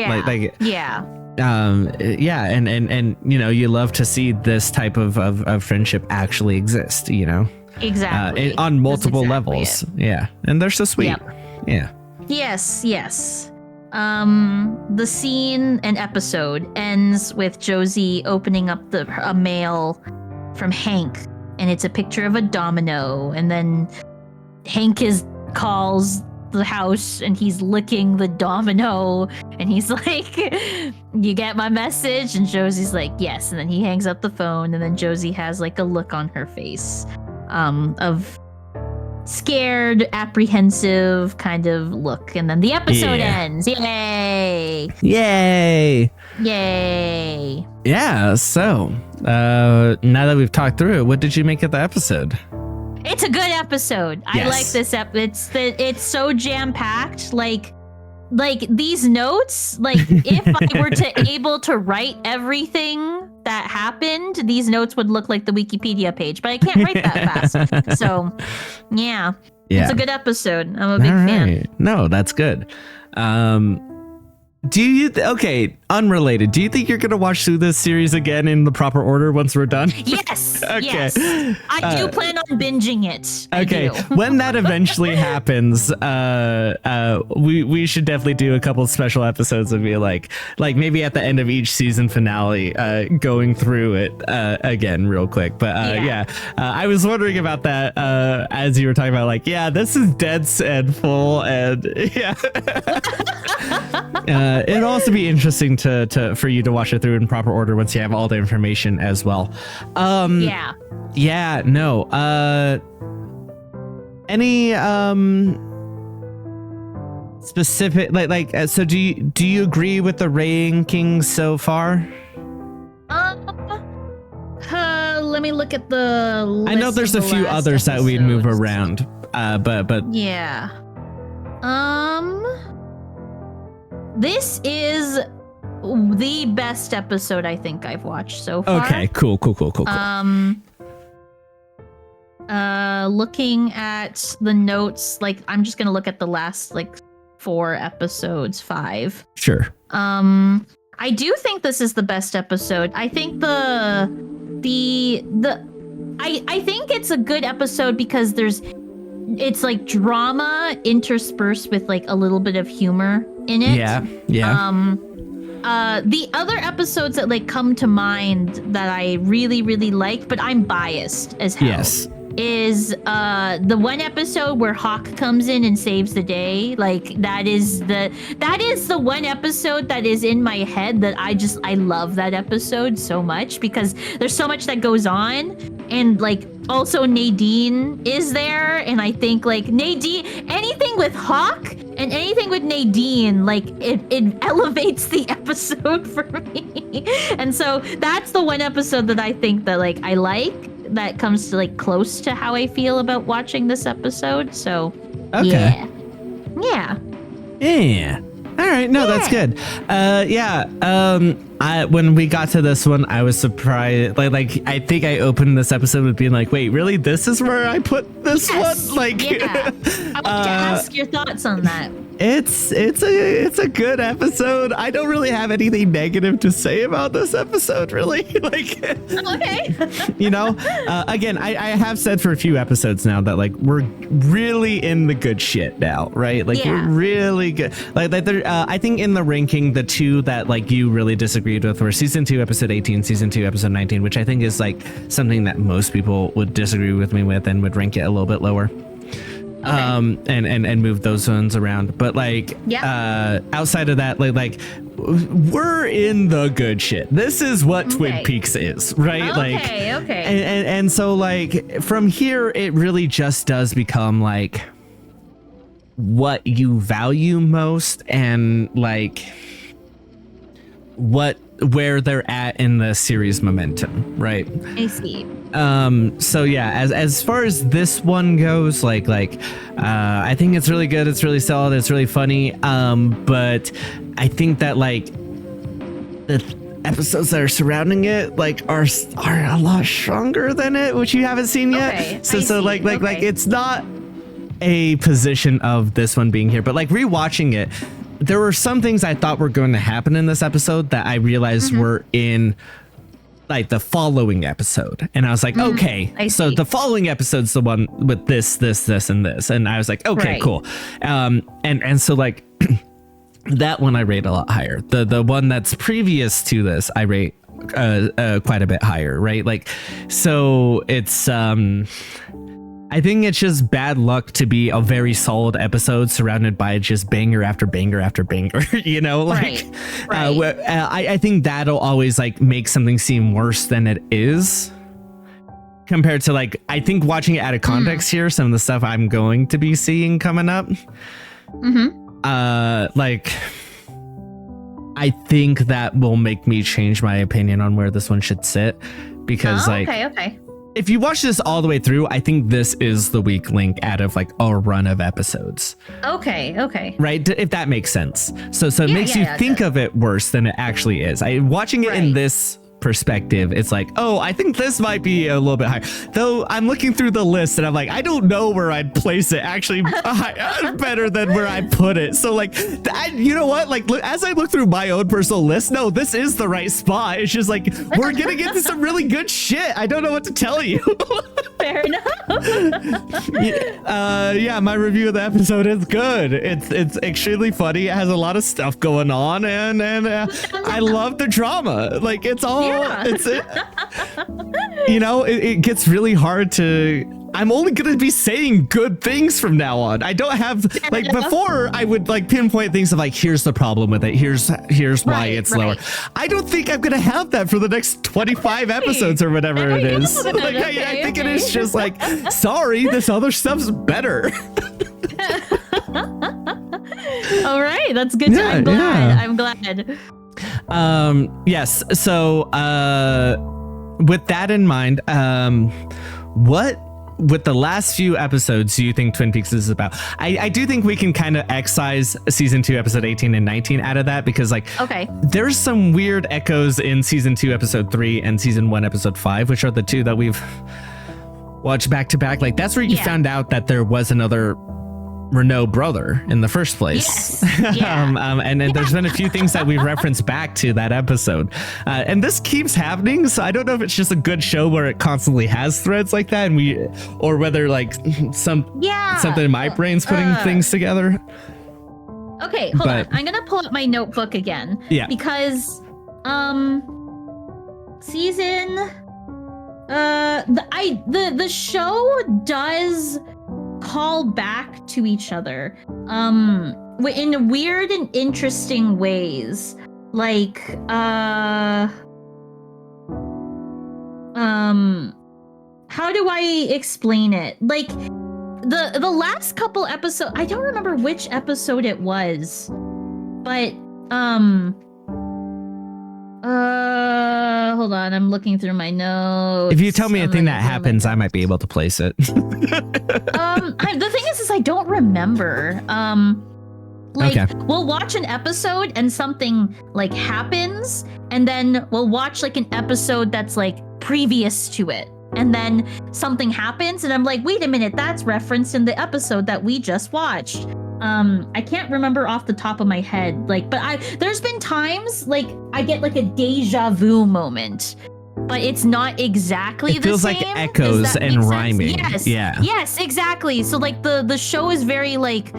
you love to see this type of friendship actually exist. Exactly on multiple levels. And they're so sweet. Yes. The scene and episode ends with Josie opening up a mail from Hank, and it's a picture of a domino, and then Hank calls the house and he's licking the domino, and he's like, "You get my message?" And Josie's like, "Yes." And then he hangs up the phone, and then Josie has like a look on her face of scared, apprehensive kind of look, and then the episode ends. Yay! Yeah, so now that we've talked through it, what did you make of the episode? It's a good episode. Yes. I like this it's so jam-packed. Like these notes, like if I were able to write everything that happened, these notes would look like the Wikipedia page, but I can't write that fast. So yeah. It's a good episode. I'm a big fan. No, that's good. Do you unrelated, do you think you're gonna watch through this series again in the proper order once we're done? Yes. Okay. Yes. I do plan on binging it. Okay. When that eventually happens, we should definitely do a couple special episodes and be like maybe at the end of each season finale, going through it again real quick. But I was wondering about that as you were talking about, like, this is dense and full, and it'll also be interesting for you to watch it through in proper order once you have all the information as well. Any specific so do you agree with the rankings so far? Let me look at the list. I know there's a few others that we'd move around, but yeah. This is the best episode I think I've watched so far. Okay, cool. Looking at the notes, like I'm just gonna look at the last 4 episodes, 5. Sure. I do think this is the best episode. I think I think it's a good episode because it's like drama interspersed with like a little bit of humor in it. Yeah. The other episodes that come to mind that I really, really like, but I'm biased as hell. Yes. Is the one episode where Hawk comes in and saves the day. That is the one episode that is in my head that I love that episode so much because there's so much that goes on, and also Nadine is there, and I think Nadine, anything with Hawk and anything with Nadine, it elevates the episode for me. And so that's the one episode that I think that I like, that comes to close to how I feel about watching this episode. So okay. Yeah. All right, no, that's good. When we got to this one, I was surprised. I think I opened this episode with being like, wait, really? This is where I put this one? I want to ask your thoughts on that. It's a good episode. I don't really have anything negative to say about this episode, really. Okay. Again, I have said for a few episodes now that we're really in the good shit now, right? We're really good. I think in the ranking, the two that you really disagreed with were season 2, episode 18, season 2, episode 19, which I think is something that most people would disagree with me with and would rank it a little bit lower. Okay. And move those ones around, but outside of that, we're in the good shit. This is what Twin Peaks is, right? Okay. And so from here, it really just does become what you value most and where they're at in the series momentum, right? I see. So as far as this one goes, I think it's really good, it's really solid, it's really funny, but I think that the episodes that are surrounding it are a lot stronger than it, which you haven't seen yet. Okay, So it's not a position of this one being here, but rewatching it, there were some things I thought were going to happen in this episode that I realized were in the following episode, and I was like, okay, so the following episode's the one with this, and this, and I was like, okay, cool. And so That one I rate a lot higher. The one that's previous to this, I rate quite a bit higher, right? Like, so it's I think it's just bad luck to be a very solid episode surrounded by just banger after banger after banger, you know, like Right. I think that'll always like make something seem worse than it is compared to like, I think watching it out of context here, some of the stuff I'm going to be seeing coming up, like, I think that will make me change my opinion on where this one should sit because okay. if you watch this all the way through, I think this is the weak link out of like a run of episodes. Okay. Right? If that makes sense. So it makes you think of it worse than it actually is. Watching it in this perspective, it's like, oh, I think this might be a little bit higher. Though I'm looking through the list and I'm like, I don't know where I'd place it actually better than where I put it. So like, you know what? Like, as I look through my own personal list, no, this is the right spot. It's just like, we're getting into some really good shit. I don't know what to tell you. Fair enough. Yeah, my review of the episode is good. It's extremely funny. It has a lot of stuff going on, and I love the drama. Like, it's all you know, it gets really hard to. I'm only gonna be saying good things from now on. I don't have like before. I would like pinpoint things of like, here's the problem with it. Here's why it's lower. I don't think I'm gonna have that for the next 25 episodes or whatever it is. Like, I think it is just like, sorry, this other stuff's better. All right, that's good. I'm glad. I'm glad. Yes. So, with that in mind, what with the last few episodes do you think Twin Peaks is about? I do think we can kind of excise season 2 episode 18 and 19 out of that because like, there's some weird echoes in season 2 episode 3 and season 1 episode 5, which are the two that we've watched back to back. Like, that's where you found out that there was another Renault brother in the first place. Yes. Yeah. And then there's been a few things that we've referenced back to that episode. And this keeps happening. So I don't know if it's just a good show where it constantly has threads like that, and or whether like something in my brain's putting things together. Okay, hold on. I'm gonna pull up my notebook again. Yeah. Because season the show does call back to each other in weird and interesting ways, like how do I explain it? Like the last couple episodes, I don't remember which episode it was, but hold on, I'm looking through my notes. If you tell me a thing that happens, I might be able to place it. The thing is I don't remember. We'll watch an episode and something like happens, and then we'll watch like an episode that's like previous to it, and then something happens, and I'm like, wait a minute, that's referenced in the episode that we just watched. I can't remember off the top of my head, like, but there's been times like I get like a deja vu moment, but it's not exactly the same. It feels like echoes and rhyming. Yes. Yeah. Yes, exactly. So like the show is very like,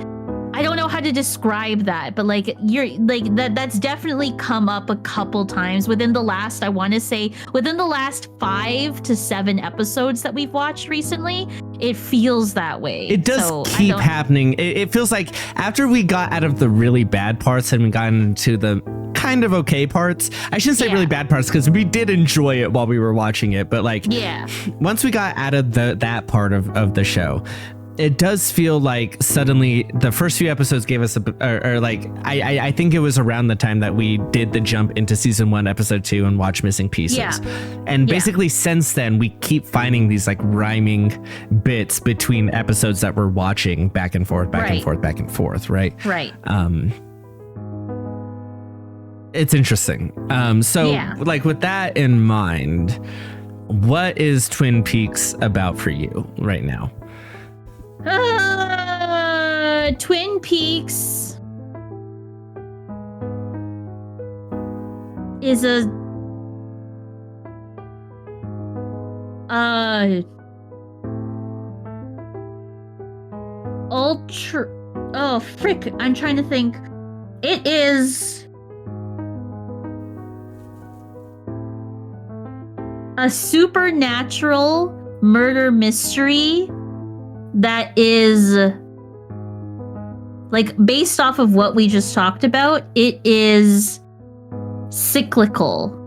I don't know how to describe that, but like you're like that's definitely come up a couple times within the last, I want to say within the last 5 to 7 episodes that we've watched recently. It feels that way. It does keep happening. It feels like after we got out of the really bad parts and we got into the kind of okay parts, I shouldn't say really bad parts because we did enjoy it while we were watching it, but like once we got out of that part of the show, it does feel like suddenly the first few episodes gave us I think it was around the time that we did the jump into season 1 episode 2 and watch Missing Pieces, and basically since then we keep finding these like rhyming bits between episodes that we're watching back and forth right? It's interesting. Like with that in mind, what is Twin Peaks about for you right now? Twin Peaks is a ultra, I'm trying to think. it is a supernatural murder mystery that is like based off of what we just talked about. It is cyclical.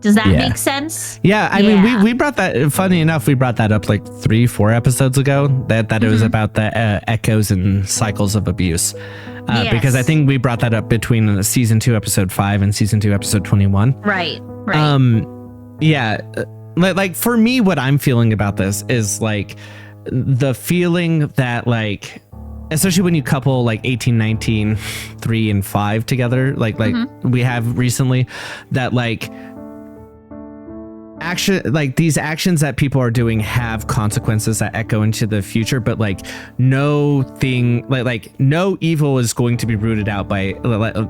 Does that make sense? Yeah, I mean, we brought that. Funny enough, we brought that up like 3-4 episodes ago. That it was about the echoes and cycles of abuse. Because I think we brought that up between season 2, episode 5, and season 2, episode 21. Right. Yeah, like for me, what I'm feeling about this is like the feeling that like, especially when you couple like 18, 19, 3, and 5 together, like we have recently, that like these actions that people are doing have consequences that echo into the future, but like no evil is going to be rooted out by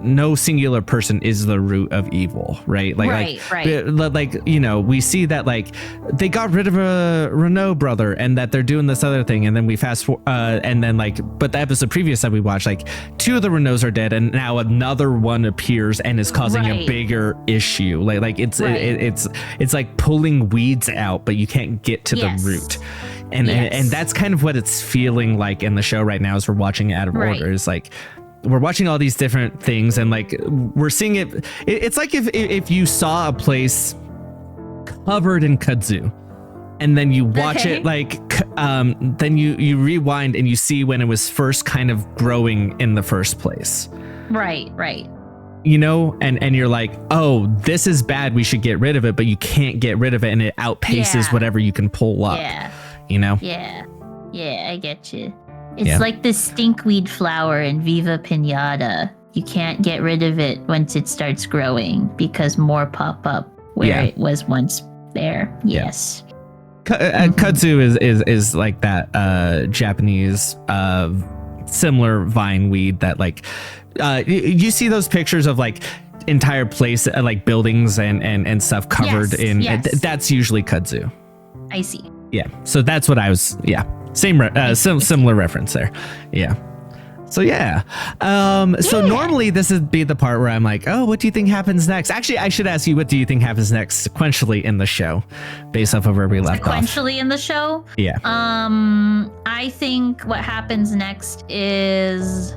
no singular person is the root of evil, right? Like you know, we see that like they got rid of a Renault brother and that they're doing this other thing, and then we fast forward and then like, but the episode previous that we watched, like 2 of the Renaults are dead and now another one appears and is causing a bigger issue. Like it's like pulling weeds out, but you can't get to the root. And that's kind of what it's feeling like in the show right now as we're watching it out of order. Is like we're watching all these different things and like we're seeing it. It's like if you saw a place covered in kudzu and then you watch it like then you rewind and you see when it was first kind of growing in the first place. Right. You know, and you're like, oh, this is bad, we should get rid of it, but you can't get rid of it and it outpaces whatever you can pull up. You know? Yeah, I get you. It's like the stinkweed flower in Viva Pinata. You can't get rid of it once it starts growing because more pop up where it was once there. Yes. Kudzu is like that Japanese similar vine weed that like you see those pictures of like entire place like buildings and stuff covered that's usually kudzu. I see. Yeah, so that's what I was. Similar reference there. So normally this would be the part where I'm like, oh, what do you think happens next? Actually, I should ask you, what do you think happens next sequentially in the show, based off of where we left off? Sequentially in the show? Yeah. I think what happens next is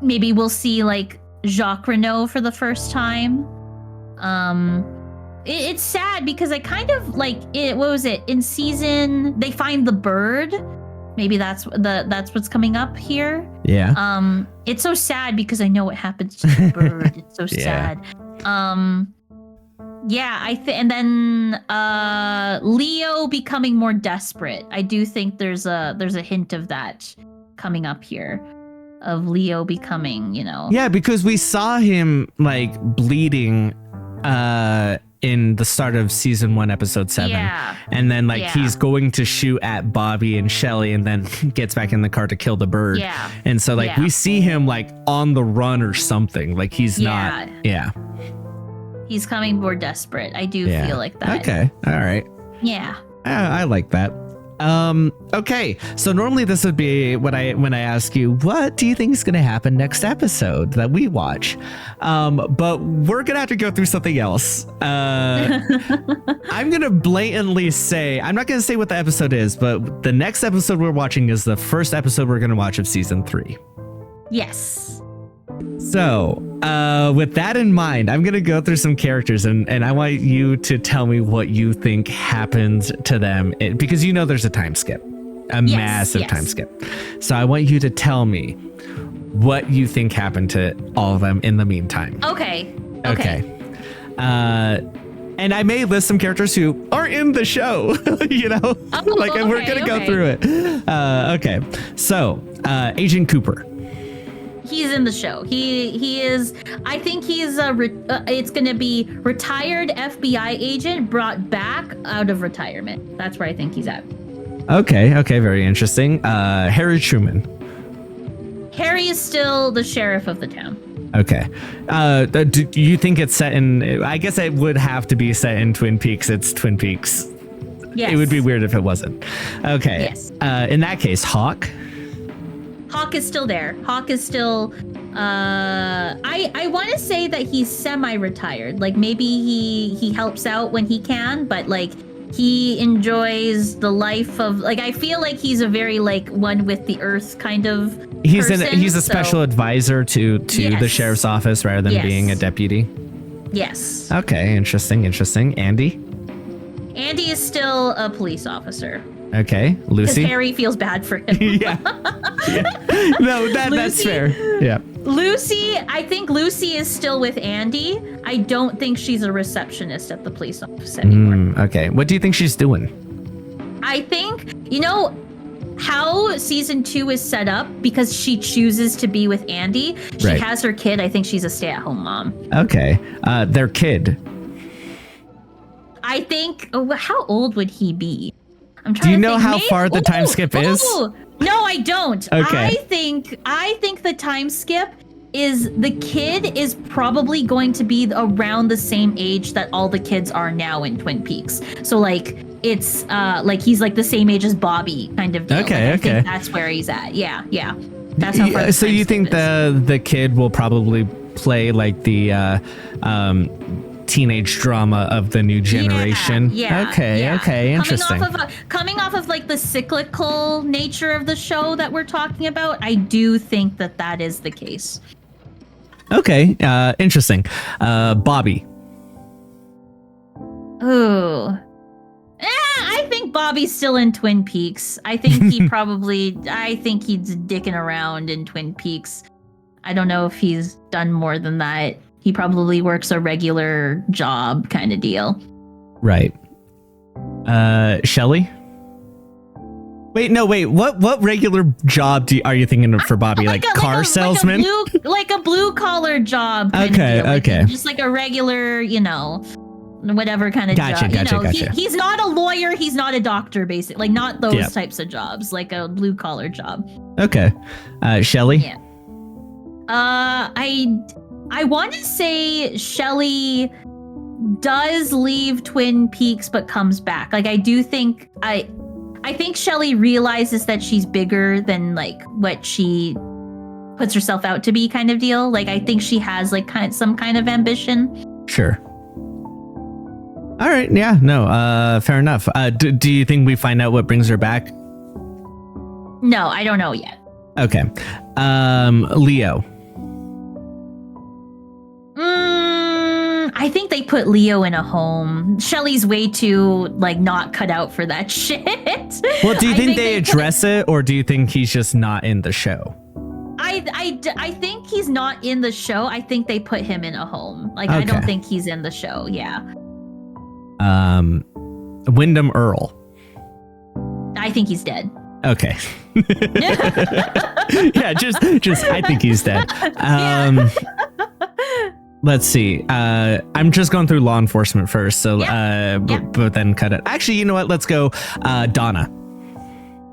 maybe we'll see like Jacques Renault for the first time. It's sad because I kind of like it. What was it in season? They find the bird. Maybe that's what's coming up here. Yeah. It's so sad because I know what happens to the bird. It's so sad. And then Leo becoming more desperate. I do think there's a hint of that coming up here, of Leo becoming, you know. Yeah, because we saw him like bleeding in the start of season 1, episode 7. Yeah. And then like he's going to shoot at Bobby and Shelly and then gets back in the car to kill the bird. Yeah. And so like we see him like on the run or something. Like he's not. Yeah. He's coming more desperate. I do feel like that. Okay. All right. Yeah. I like that. Okay. So normally this would be when I ask you, what do you think is going to happen next episode that we watch? But we're going to have to go through something else. I'm going to blatantly say, I'm not going to say what the episode is, but the next episode we're watching is the first episode we're going to watch of season 3. Yes. So, with that in mind, I'm going to go through some characters and I want you to tell me what you think happens to them because you know there's a time skip, massive time skip. So I want you to tell me what you think happened to all of them in the meantime. Okay. And I may list some characters who aren't in the show, you know, we're going to go through it. Okay. So, Agent Cooper. He's in the show. He is. I think he's it's going to be retired FBI agent brought back out of retirement. That's where I think he's at. Okay. Very interesting. Harry Truman. Harry is still the sheriff of the town. Okay. Do you think it's set in? I guess it would have to be set in Twin Peaks. It's Twin Peaks. Yes. It would be weird if it wasn't. Okay. Yes. In that case, Hawk. Hawk is still there. Hawk is still. I want to say that he's semi-retired. Like maybe he helps out when he can, but like he enjoys the life of like. I feel like he's a very like one with the earth kind of. He's person, a special advisor to Yes. the sheriff's office rather than Yes. being a deputy. Yes. Okay, interesting. Andy. Andy is still a police officer. Okay, Because Lucy. Harry feels bad for him. Yeah. No, that's Lucy? fair. Yeah. Lucy, I think Lucy is still with Andy. I don't think she's a receptionist at the police office anymore. Okay. What do you think she's doing? I think, you know, how season 2 is set up because she chooses to be with Andy. She Right. has her kid. I think she's a stay-at-home mom. Okay. Their kid. I think, how old would he be? I'm trying Do you to know think. how far the time skip is? No, I don't. Okay. I think the time skip is the kid is probably going to be around the same age that all the kids are now in Twin Peaks. So like it's like he's like the same age as Bobby kind of deal. Okay, Like, I okay. think that's where he's at. Yeah. That's how far the So time you skip think is. the kid will probably play like the teenage drama of the new generation? Yeah. Okay, interesting. Coming off of like the cyclical nature of the show that we're talking about, I do think that is the case. Okay, interesting. Bobby. Ooh. I think Bobby's still in Twin Peaks. I think he's dicking around in Twin Peaks. I don't know if he's done more than that. He probably works a regular job kind of deal. Right. Shelly? Wait. What regular job are you thinking of for Bobby? Like car salesman? Like a blue collar job. Kind Okay, of deal. Like, okay. just like a regular, whatever kind of Gotcha, job. gotcha. He's not a lawyer. He's not a doctor, basically. Like not those Yeah. types of jobs. Like a blue collar job. Okay. Shelly? Yeah. I want to say Shelly does leave Twin Peaks but comes back. Like I do think I think Shelly realizes that she's bigger than like what she puts herself out to be kind of deal. Like I think she has like some kind of ambition. Sure. All right. Yeah. No. Fair enough. Do you think we find out what brings her back? No, I don't know yet. Okay. Leo. I think they put Leo in a home. Shelly's way too like not cut out for that shit. Well, do you I think they put- address it, or do you think he's just not in the show? I think he's not in the show. I think they put him in a home. Like I don't Okay. think he's in the show. Yeah. Wyndham Earl. I think he's dead. Okay. Yeah, just I think he's dead. Let's see. I'm just going through law enforcement first, so but then cut it. Actually, you know what? Let's go Donna.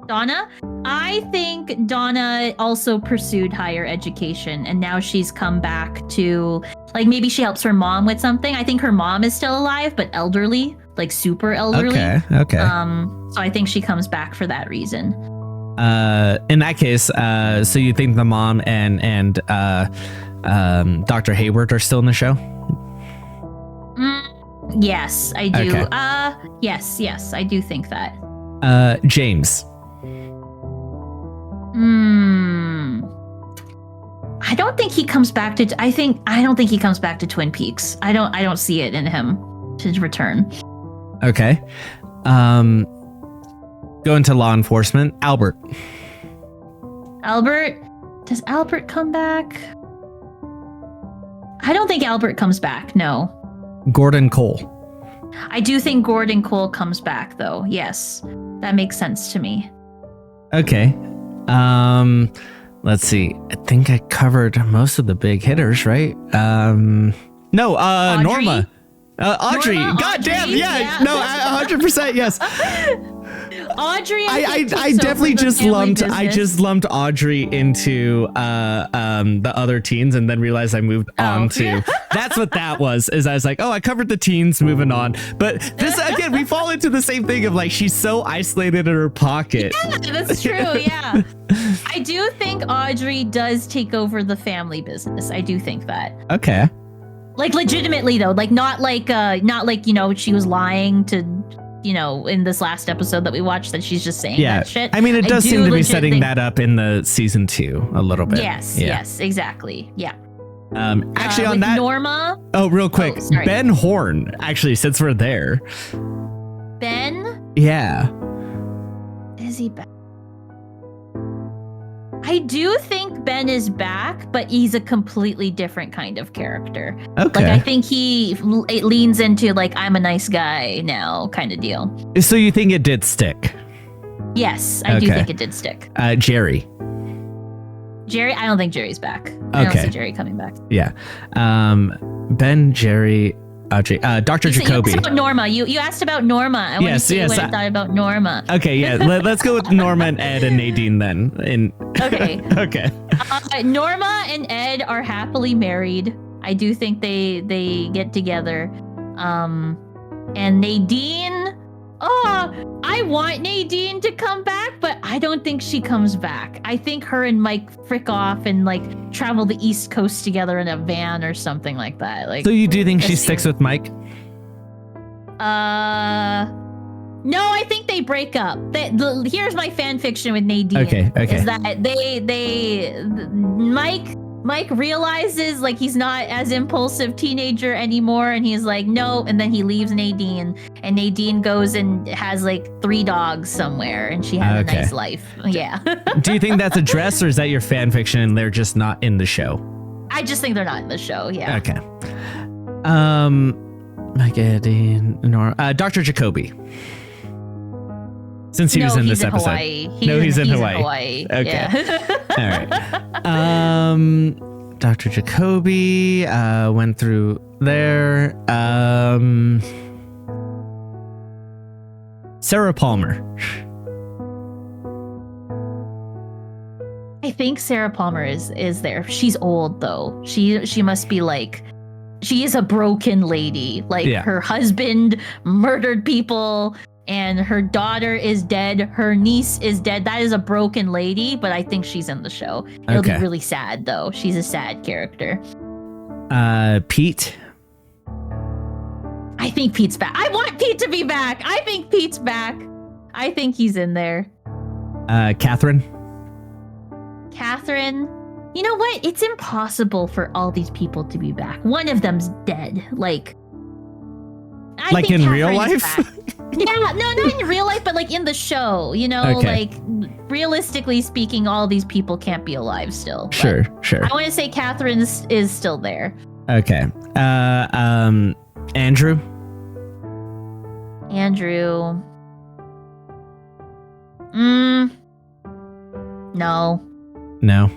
Donna? I think Donna also pursued higher education and now she's come back to like maybe she helps her mom with something. I think her mom is still alive but elderly, like super elderly. Okay. So I think she comes back for that reason. In that case, so you think the mom and Dr. Hayward are still in the show? Yes, I do. Okay. Yes, I do think that. James. I don't think he comes back to. I don't think he comes back to Twin Peaks. I don't see it in him to return. Okay. Go into law enforcement. Albert. Albert? Does Albert come back? I don't think Albert comes back. No. Gordon Cole. I do think Gordon Cole comes back though. Yes. That makes sense to me. Okay. Let's see. I think I covered most of the big hitters, right? No, Audrey? Norma. Audrey. Norma, God damn. Audrey, Yeah. yeah. No, 100%. Yes. Audrey, I think, takes definitely over the just family lumped business. Audrey into the other teens and then realized I moved on to that's what that was. Is I was like, oh, I covered the teens, moving on. But this again, we fall into the same thing of like she's so isolated in her pocket. Yeah, that's true. Yeah, I do think Audrey does take over the family business. I do think that. Okay. Like legitimately though, like not like you know she was lying to you know in this last episode that we watched that she's just saying Yeah. that shit. I mean, it does do seem to be legit setting think- that up in the season 2 a little bit. Yes, Yeah. yes, exactly. Yeah. Actually, on with that. Norma, Oh, real quick, sorry. Ben Horn. Actually, since we're there, Ben, yeah. is he back? I do think Ben is back, but he's a completely different kind of character. Okay. Like I think it leans into like I'm a nice guy now kind of deal. So you think it did stick? Yes, I do Okay. think it did stick. Jerry. Jerry, I don't think Jerry's back. I don't Okay. see Jerry coming back. Yeah. Ben, Jerry, Audrey, Dr. You Jacoby. asked about Norma. You asked about Norma. I want to Yes, see yes, what I thought about Norma. Okay, yeah. Let's go with Norma and Ed and Nadine then. Okay. Okay. Norma and Ed are happily married. I do think they get together. And Nadine, I want Nadine to come back, but I don't think she comes back. I think her and Mike frick off and like travel the East Coast together in a van or something like that. Like So you do think she Yes. sticks with Mike? no, I think they break up. Here's my fan fiction with Nadine. Okay. Is that Mike realizes like he's not as impulsive teenager anymore, and he's like no, and then he leaves Nadine, and Nadine goes and has like 3 dogs somewhere, and she has Okay. a nice life. Yeah, Do you think that's a dress or is that your fan fiction and they're just not in the show? I just think they're not in the show. Yeah, Okay. Mike, Nadine, Nora, Dr. Jacoby. Since he was in he's this episode. Hawaii. He's in Hawaii. Okay. Yeah. All right. Dr. Jacoby went through there. Sarah Palmer. I think Sarah Palmer is there. She's old though. She must be like she is a broken lady. Like Yeah. her husband murdered people and her daughter is dead. Her niece is dead. That is a broken lady, but I think she's in the show. It'll Okay. be really sad though. She's a sad character. Pete. I think Pete's back. I want Pete to be back. I think Pete's back. I think he's in there. Catherine. Catherine, you know what? It's impossible for all these people to be back. One of them's dead. Like Like think in real Catherine's life? back. Yeah, no, not in real life, but like in the show, you know, Okay. like realistically speaking, all these people can't be alive still. But Sure. I want to say Catherine is still there. Okay. Andrew. Andrew. No. No.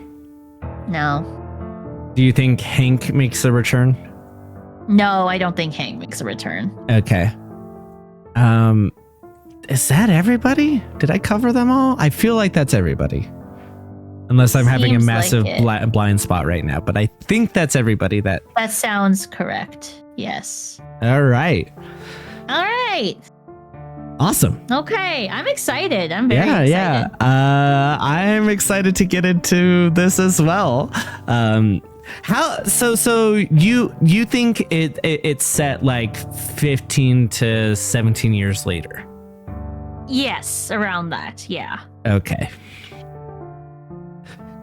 No. Do you think Hank makes a return? No, I don't think Hank makes a return. Okay. Is that everybody? Did I cover them all? I feel like that's everybody. Unless I'm having a Seems massive like it. blind spot right now, but I think that's everybody that. That sounds correct. Yes. All right. All right. Awesome. Okay. I'm excited. I'm very Yeah, excited. yeah. I'm excited to get into this as well. So you think it's set like 15 to 17 years later? Yes, around that. Yeah. Okay.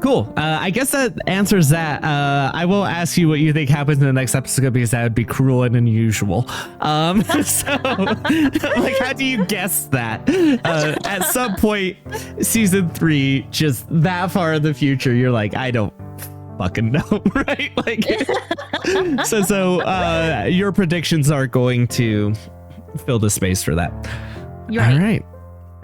Cool. I guess that answers that. I will ask you what you think happens in the next episode because that would be cruel and unusual. So, like, how do you guess that? At some point, season 3, just that far in the future, you're like, I don't fucking know, right? Like, so your predictions are going to fill the space for that. You're right. All right.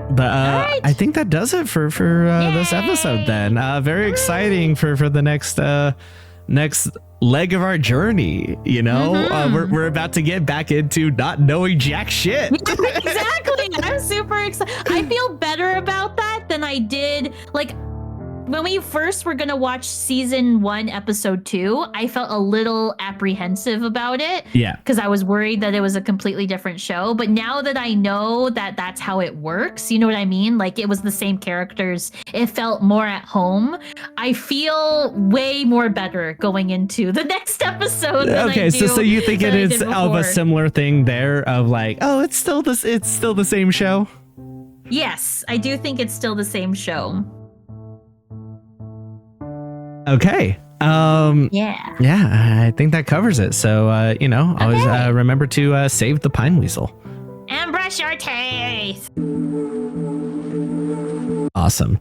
But right. I think that does it for this episode then. Very exciting for the next leg of our journey, you know? Mhm. We're about to get back into not knowing jack shit. Exactly. I'm super excited. I feel better about that than I did. Like, when we first were gonna watch season 1, episode 2, I felt a little apprehensive about it. Yeah. Because I was worried that it was a completely different show. But now that I know that that's how it works, you know what I mean? Like, it was the same characters. It felt more at home. I feel way more better going into the next episode. Than Okay, I do so you think it than I is did of a before. similar thing there of like, oh, it's still the same show? Yes, I do think it's still the same show. Okay. Yeah. Yeah, I think that covers it. So, always Okay. remember to save the pine weasel. And brush your teeth. Awesome.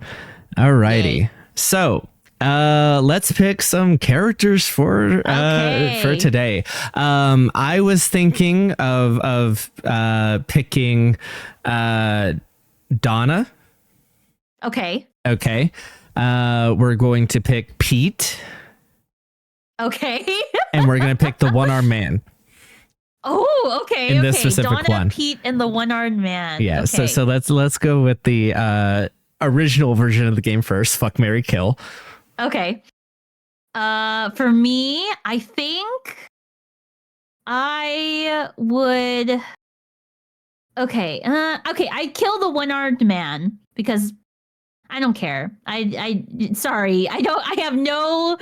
Alrighty. Yay. So, let's pick some characters for Okay. today. I was thinking of picking Donna. Okay. Okay. We're going to pick Pete, Okay. and we're going to pick the one-armed man. Oh, okay. In this okay. specific Donna, one. Pete, and the one-armed man. Yeah. Okay. So let's go with the original version of the game first. Fuck, marry, kill. Okay. For me, I think I would. Okay. Okay. I kill the one-armed man because I don't care. Sorry. I have no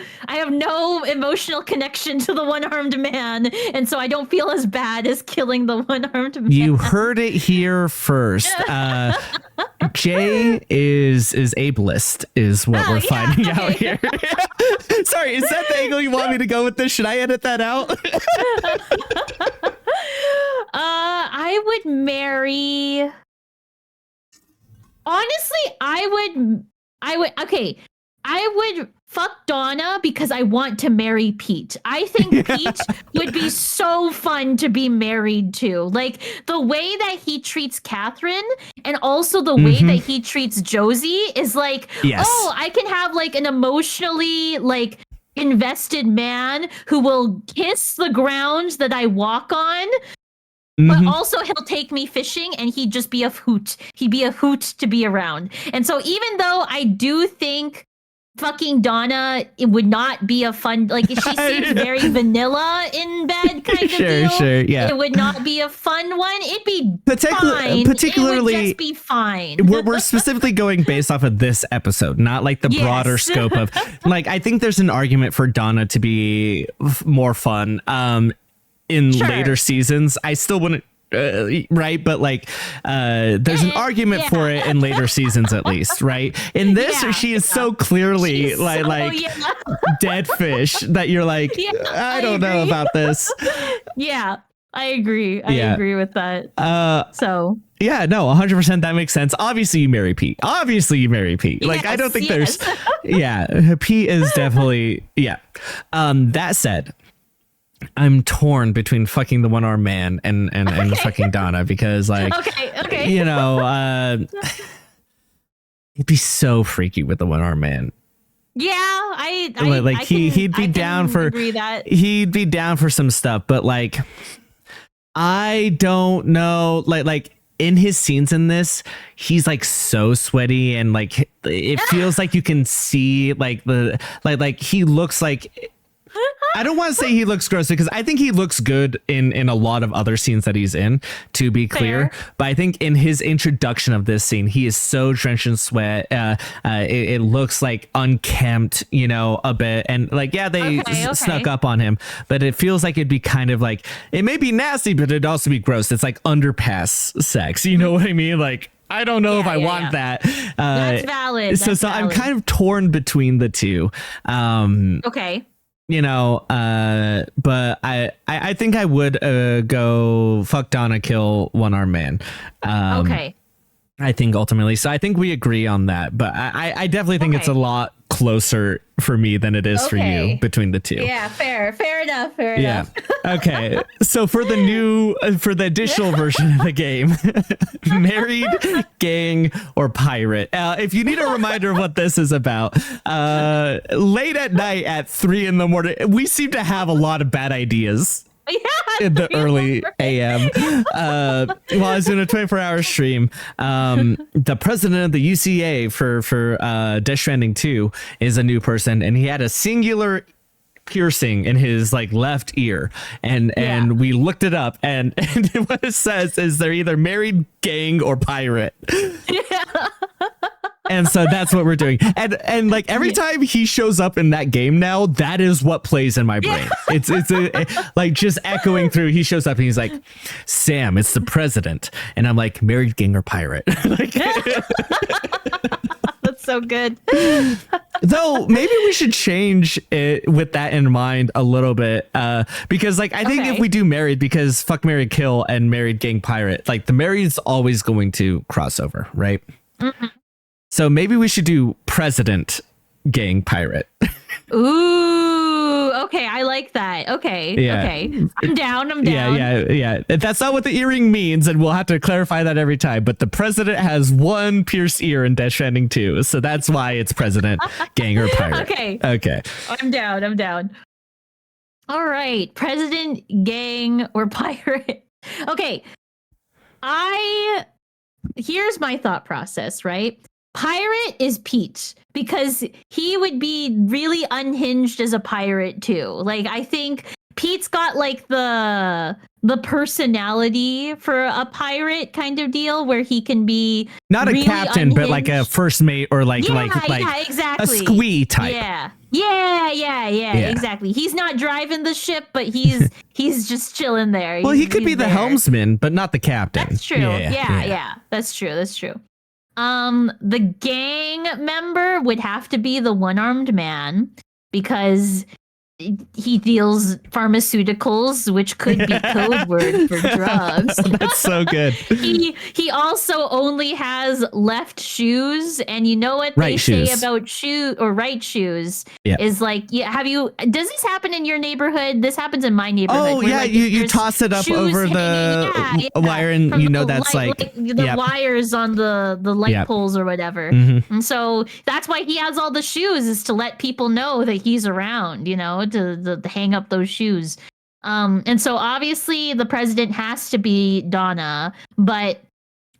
emotional connection to the one-armed man, and so I don't feel as bad as killing the one-armed man. You heard it here first. Jay is ableist, is what Oh, we're yeah, finding out okay. here. Sorry, is that the angle you want me to go with this? Should I edit that out? I would marry. Honestly, I would. Okay, I would fuck Donna because I want to marry Pete. I think Pete would be so fun to be married to. Like the way that he treats Catherine and also the way that he treats Josie is like, Yes. oh, I can have like an emotionally like invested man who will kiss the ground that I walk on. But Mhm. also he'll take me fishing and he'd just be a hoot. He'd be a hoot to be around. And so even though I do think fucking Donna, it would not be a fun, like she seems very vanilla in bed kind of deal. Sure, yeah. It would not be a fun one. It'd be Particularly- fine. It would just be fine. We're specifically going based off of this episode, not like the broader Yes. scope of like, I think there's an argument for Donna to be more fun. In Sure. later seasons, I still wouldn't, right? But like, there's an argument for it in later seasons, at least, right? In this, Yeah, she is so clearly She's like, so- like yeah. dead fish that you're like, Yeah, I I don't know agree. about this. Yeah, I agree. I Yeah. agree with that. So Yeah, no, 100%. That makes sense. Obviously, you marry Pete. Like, I don't think Yes, there's, yeah, Pete is definitely, yeah. That said, I'm torn between fucking the one-armed man and fucking Donna because, like, okay. you know, it'd be so freaky with the one-armed man. Yeah, I Like, I he'd can- be I down can for agree that. he'd be down for some stuff, but like, I don't know, like in his scenes in this, he's like so sweaty and like it feels like you can see like the like he looks like, I don't want to say he looks gross because I think he looks good in a lot of other scenes that he's in, to be clear. Fair. But I think in his introduction of this scene, he is so drenched in sweat. It looks like unkempt, you know, a bit. And like, yeah, they Okay. snuck up on him, but it feels like it'd be kind of like, it may be nasty, but it'd also be gross. It's like underpass sex. You know what I mean? Like, I don't know if I want that. That's valid. So That's I'm valid. kind of torn between the two. Okay. You know, but I think I would go fuck Donna, kill one-armed man. Okay. I think ultimately. So I think we agree on that. But I definitely think it's a Okay. lot closer for me than it is for Okay. you between the two. Yeah, fair enough. Fair Yeah. enough. Okay. So for the additional version of the game, married, gang, or pirate. If you need a reminder of what this is about, late at night at 3 a.m, we seem to have a lot of bad ideas. in the early AM. While I was doing a 24-hour stream, the president of the UCA for Death Stranding 2 is a new person, and he had a singular piercing in his like left ear, and we looked it up, and what it says is they're either married, gang, or pirate. And so that's what we're doing. And like every time he shows up in that game now, that is what plays in my brain. It's like just echoing through. He shows up and he's like, Sam, it's the president. And I'm like, married, gang, or pirate. Like, that's so good. Though maybe we should change it with that in mind a little bit, because like I think if we do married, because fuck, marry, kill, and married, gang, pirate, like the married's always going to cross over, right? Mm-hmm. So maybe we should do president, gang, pirate. Ooh, okay, I like that. Okay, okay, I'm down. Yeah. That's not what the earring means, and we'll have to clarify that every time. But the president has one pierced ear in Death Stranding 2, so that's why it's president, gang, or pirate. Okay. I'm down. All right, president, gang, or pirate. Okay, here's my thought process, right? Pirate is Pete, because he would be really unhinged as a pirate too. Like, I think Pete's got like the personality for a pirate kind of deal, where he can be not really a captain, unhinged, but like a first mate, or like exactly. a squee type. Yeah, exactly. He's not driving the ship, but he's just chilling there. Well, he could be the there. helmsman, but not the captain. That's true. Yeah. That's true. The gang member would have to be the one-armed man, because he deals pharmaceuticals, which could be code word for drugs. That's so good. He also only has left shoes, and you know what they say about right shoes is like, does this happen in your neighborhood? This happens in my neighborhood. Oh yeah, you toss it up over the wire, and you know that's like the wires on the light poles or whatever. Mm-hmm. And so that's why he has all the shoes, is to let people know that he's around, to hang up those shoes. And so obviously the president has to be Donna, but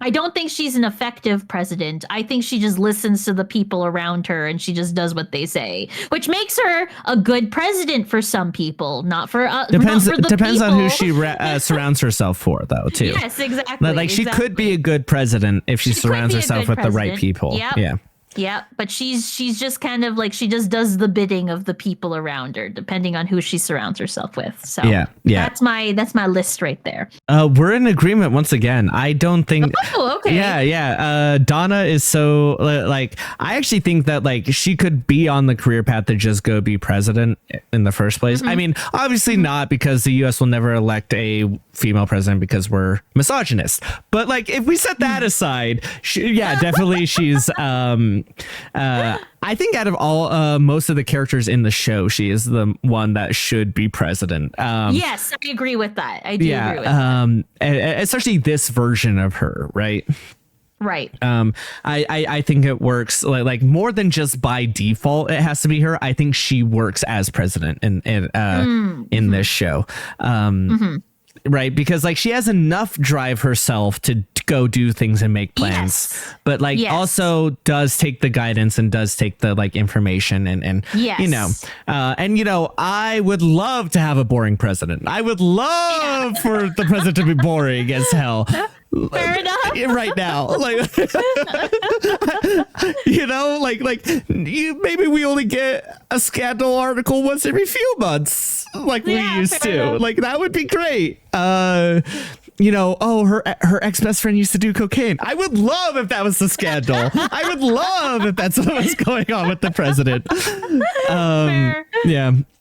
I don't think she's an effective president. I think she just listens to the people around her, and she just does what they say, which makes her a good president for some people, not for depends people. on who she surrounds herself for, though, too. Yes, exactly. Like she could be a good president if she surrounds herself with the right people. Yep. Yeah, but she's just kind of like, she just does the bidding of the people around her, depending on who she surrounds herself with. So that's my list right there. We're in agreement once again. I don't think. Oh, okay. Yeah. Donna is so like, I actually think that like she could be on the career path to just go be president in the first place. Mm-hmm. I mean, obviously not, because the U.S. will never elect a female president because we're misogynist. But like, if we set that aside, definitely she's I think out of all most of the characters in the show, she is the one that should be president. Yes, I agree with that. I do agree with that. Especially this version of her, right? Right. I think it works like more than just by default. It has to be her. I think she works as president in this show. Right, because like she has enough drive herself to go do things and make plans, but like also does take the guidance and does take the like information and I would love to have a boring president. I would love for the president to be boring as hell. Fair enough. Right now, like maybe we only get a scandal article once every few months, like we used to. Enough. Like that would be great. Her ex-best friend used to do cocaine. I would love if that was the scandal. I would love if that's what was going on with the president.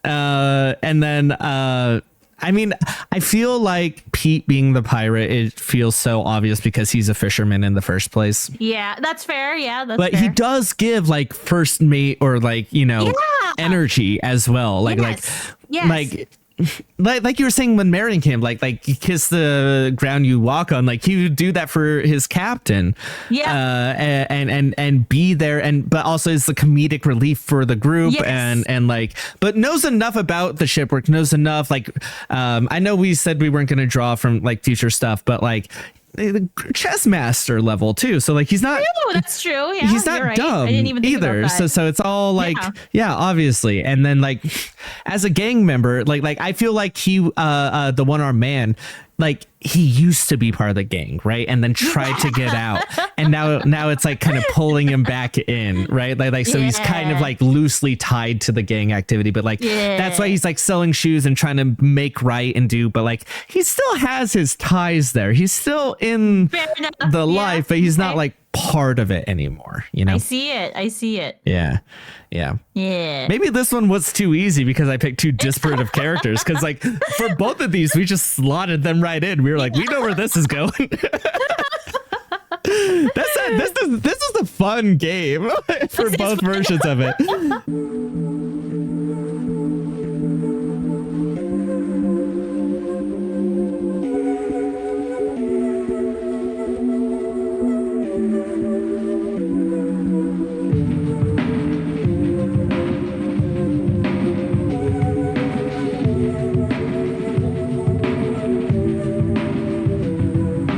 And then I mean, I feel like Pete being the pirate, it feels so obvious because he's a fisherman in the first place. Yeah, that's fair. Yeah, that's but fair. He does give like first mate or like, energy as well. Like like you were saying when marrying him, like you kiss the ground you walk on, like he would do that for his captain. Yeah. And be there, but also is the comedic relief for the group. Yes. and like, but knows enough about the shipwreck, knows enough. Like, I know we said we weren't going to draw from like future stuff, but like the chess master level too. So like he's not. Oh, that's true. Yeah, he's not you're right. dumb I didn't even think either. about that. So it's all like, yeah, obviously. And then like as a gang member, like I feel like he the one-armed man, like he used to be part of the gang, right? And then tried to get out. And now it's like kind of pulling him back in, right? Like so he's kind of like loosely tied to the gang activity, but like that's why he's like selling shoes and trying to make right and do, but like he still has his ties there. He's still in the life, but he's not like part of it anymore, you know? I see it. Yeah. Maybe this one was too easy because I picked two disparate of characters, because like for both of these we just slotted them right in. We were like, we know where this is going. This is a fun game for both versions of it.